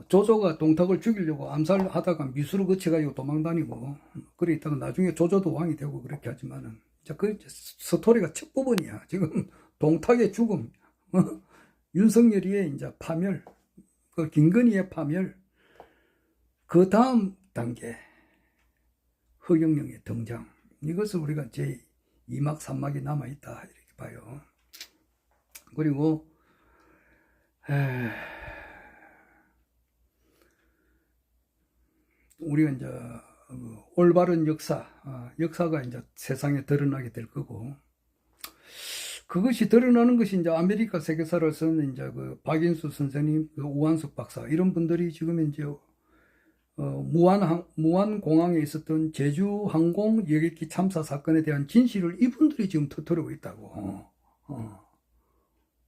조조가 동탁을 죽이려고 암살하다가 미수를 거쳐가지고 도망다니고 그래 있다가 나중에 조조도 왕이 되고 그렇게 하지만은 자, 그 스토리가 첫 부분이야. 지금 동탁의 죽음, 윤석열이의 이제 파멸, 그 김건희의 파멸, 그 다음 단계 허경영의 등장. 이것을 우리가 제 2막 3막이 남아있다 이렇게 봐요. 그리고 우리가 이제 올바른 역사가 이제 세상에 드러나게 될 거고, 그것이 드러나는 것이 이제 아메리카 세계사를 쓴 이제 그 박인수 선생님, 그 우한숙 박사 이런 분들이 지금 이제 무안공항에 있었던 제주항공 여객기 참사 사건에 대한 진실을 이분들이 지금 터뜨리고 있다고.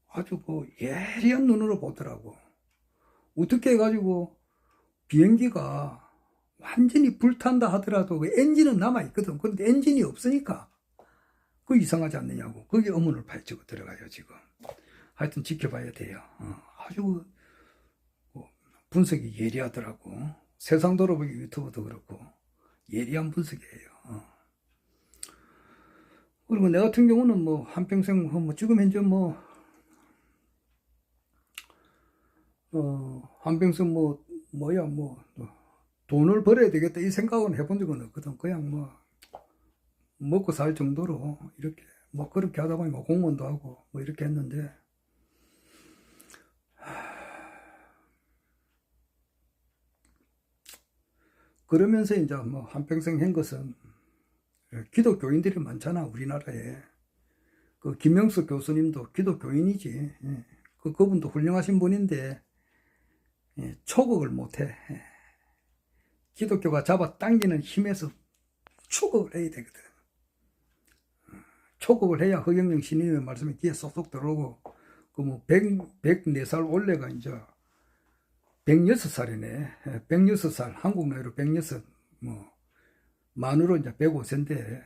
아주 그 예리한 눈으로 보더라고. 어떻게 해가지고 비행기가 완전히 불탄다 하더라도 그 엔진은 남아있거든. 그런데 엔진이 없으니까 그 이상하지 않느냐고. 거기 의문을 파헤치고 들어가요 지금. 하여튼 지켜봐야 돼요. 아주 분석이 예리하더라고. 세상 돌아보기 유튜브도 그렇고 예리한 분석이에요. 그리고 내 같은 경우는 뭐 한평생 뭐 지금 현재 뭐 한평생 뭐 돈을 벌어야 되겠다 이 생각은 해본 적은 없거든. 그냥 뭐 먹고 살 정도로 이렇게 뭐 그렇게 하다 보니 뭐 공무원도 하고 뭐 이렇게 했는데, 그러면서 이제 뭐 한평생 한 것은 기독교인들이 많잖아 우리나라에. 그 김영수 교수님도 기독교인이지. 그분도 훌륭하신 분인데 초극을 못해. 기독교가 잡아당기는 힘에서 초극을 해야 되거든. 초극을 해야 허경영 신임의 말씀이 귀에 쏙쏙 들어오고, 그 뭐 104살 올레가 이제 106살이네. 106살, 한국 나이로 106, 뭐, 만으로 이제 105세인데,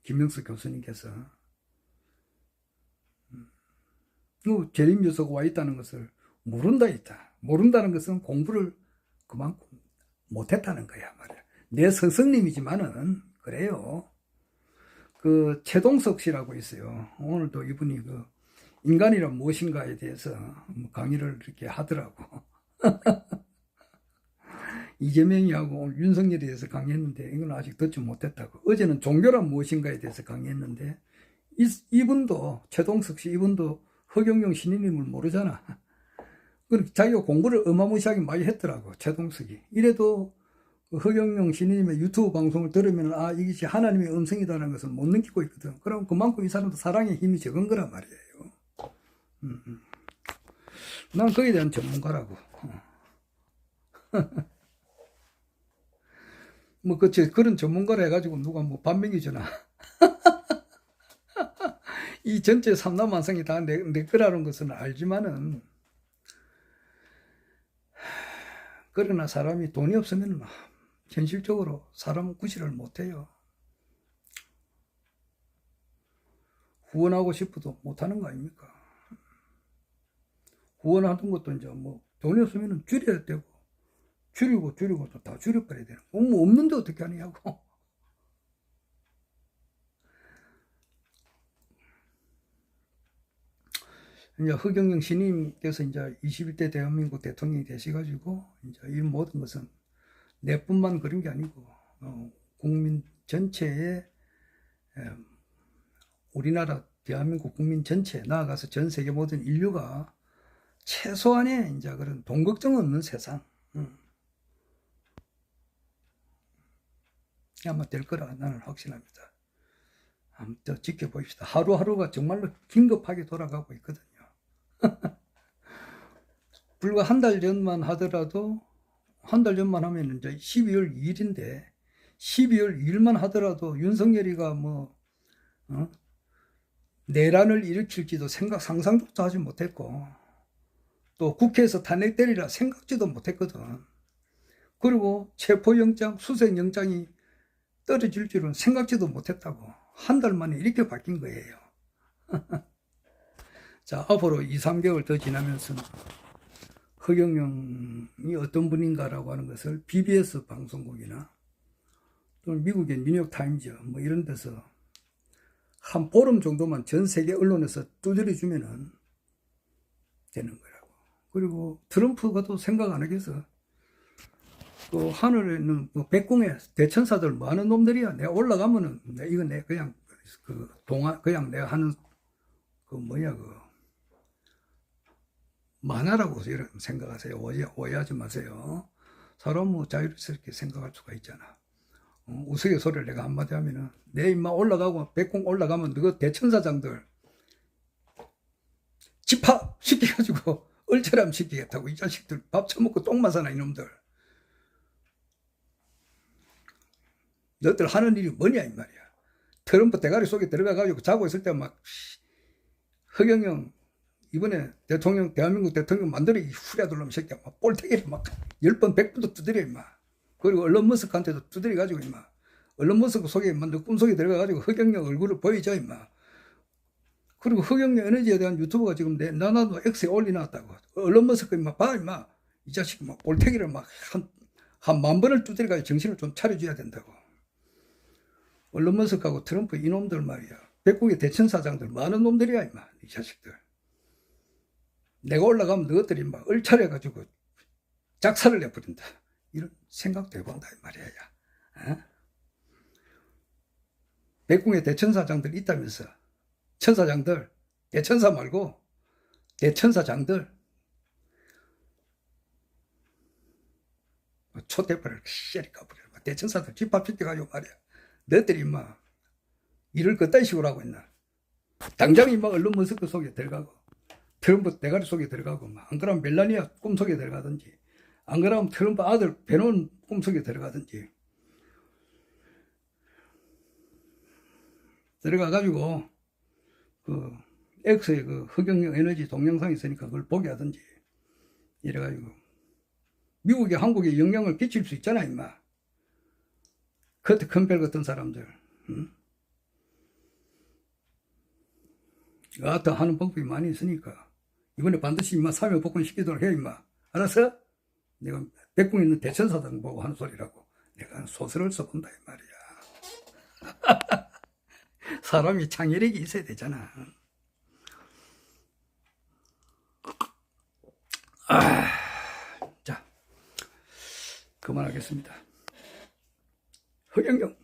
김영수 교수님께서, 재림유서가 와 있다는 것을 모른다 했다. 모른다는 것은 공부를 그만큼 못했다는 거야, 말이야. 내 스승님이지만은, 그래요. 그, 최동석 씨라고 있어요. 오늘도 이분이 그, 인간이란 무엇인가에 대해서 강의를 이렇게 하더라고. 이재명이하고 오늘 윤석열에 대해서 강의했는데 이건 아직 듣지 못했다고. 어제는 종교란 무엇인가에 대해서 강의했는데 이분도 최동석 씨 이분도 허경영 신임을 모르잖아. 자기가 공부를 어마무시하게 많이 했더라고 최동석이. 이래도 허경영 신임의 유튜브 방송을 들으면 아 이것이 하나님의 음성이라는 것을 못 느끼고 있거든. 그럼 그만큼 이 사람도 사랑의 힘이 적은 거란 말이에요. 난 거기에 대한 전문가라고. 뭐, 그런 전문가라 해가지고 누가 뭐 반명이 주나. 이 전체 삼라만상이 다 내 거라는 것은 알지만은, 그러나 사람이 돈이 없으면 현실적으로 사람은 구실을 못해요. 후원하고 싶어도 못하는 거 아닙니까? 후원하던 것도 이제 뭐 돈이 없으면 줄여야 되고, 줄이고 또 다 줄여버려야 되는 거. 뭐 없는데 어떻게 하느냐고. 이제 허경영 신임께서 이제 21대 대한민국 대통령이 되셔가지고, 이제 이 모든 것은 내뿐만 그런 게 아니고, 국민 전체의, 우리나라 대한민국 국민 전체, 나아가서 전 세계 모든 인류가 최소한의 이제 그런 돈 걱정 없는 세상. 아마 될 거라 나는 확신합니다. 한번 더 지켜보십시다. 하루하루가 정말로 긴급하게 돌아가고 있거든요. 불과 한 달 전만 하더라도, 한 달 전만 하면 이제 12월 2일인데, 12월 2일만 하더라도 윤석열이가 뭐, 내란을 일으킬지도 상상도 하지 못했고, 또 국회에서 탄핵 때리라 생각지도 못했거든. 그리고 체포영장, 수색영장이 떨어질 줄은 생각지도 못했다고. 한 달 만에 이렇게 바뀐 거예요. 자, 앞으로 2, 3개월 더 지나면서 허경영이 어떤 분인가라고 하는 것을 BBS 방송국이나 또는 미국의 뉴욕타임즈 뭐 이런 데서 한 보름 정도만 전 세계 언론에서 두드려 주면은 되는 거라고. 그리고 트럼프가 또 생각 안 하겠어. 그 하늘에 있는 뭐 백궁에 대천사들 많은 놈들이야. 내가 올라가면은 이거 내 그냥 그 동화 그냥 내가 하는 그 뭐야 그 만화라고 이런 생각하세요. 오해하지 마세요. 사람 뭐 자유롭게 생각할 수가 있잖아. 우스갯소리를 내가 한마디 하면은 내 임마 올라가고 백궁 올라가면 너그 대천사장들 집합 시켜가지고 얼처럼 시키겠다고. 이 자식들 밥 처먹고 똥만 사나 이놈들. 너들 하는 일이 뭐냐 이 말이야. 트럼프 대가리 속에 들어가가지고 자고 있을 때 막 허경영 이번에 대통령 대한민국 대통령 만들어 이 후랴들 놈 새끼야 막 볼태기를 막 10번 100번도 두드려 임마. 그리고 언론 머스크한테도 두드려 가지고 임마. 언론 머스크 속에 임마 너 꿈속에 들어가가지고 허경영 얼굴을 보여줘 임마. 그리고 허경영 에너지에 대한 유튜브가 지금 나나도 X에 올려놨다고. 언론 머스크 임마 봐 임마. 이 자식 막 볼태기를 막 한 10,000번을 두드려 가지고 정신을 좀 차려줘야 된다고. 언론 머스크하고 트럼프 이놈들 말이야. 백국의 대천사장들 많은 놈들이야 임마. 이 자식들. 내가 올라가면 너희들이 막 얼차려가지고 작살을 내버린다. 이런 생각도 해본다 이 말이야. 어? 백궁의 대천사장들 있다면서. 천사장들, 대천사 말고 대천사장들. 초대파를 씨리 까버려. 대천사들 집합시켜가지고 말이야. 너희들이 막 일을 그딴 식으로 하고 있나. 당장 막 언론 머스크 속에 들어가고 트럼프 대가리 속에 들어가고 안 그러면 멜라니아 꿈속에 들어가든지 안 그러면 트럼프 아들 베논 꿈속에 들어가든지 들어가가지고 그 X의 그 허경영 에너지 동영상이 있으니까 그걸 보게 하든지 이래가지고 미국이 한국에 영향을 끼칠 수 있잖아 임마. 커트 컴펠 같은 사람들. 응? 아따 하는 방법이 많이 있으니까 이번에 반드시 임마 사면복권 시키도록 해 임마. 알았어? 내가 백궁에 있는 대천사장 보고 하는 소리라고. 내가 소설을 써본다 이 말이야. 사람이 창의력이 있어야 되잖아. 자 그만하겠습니다. 허경영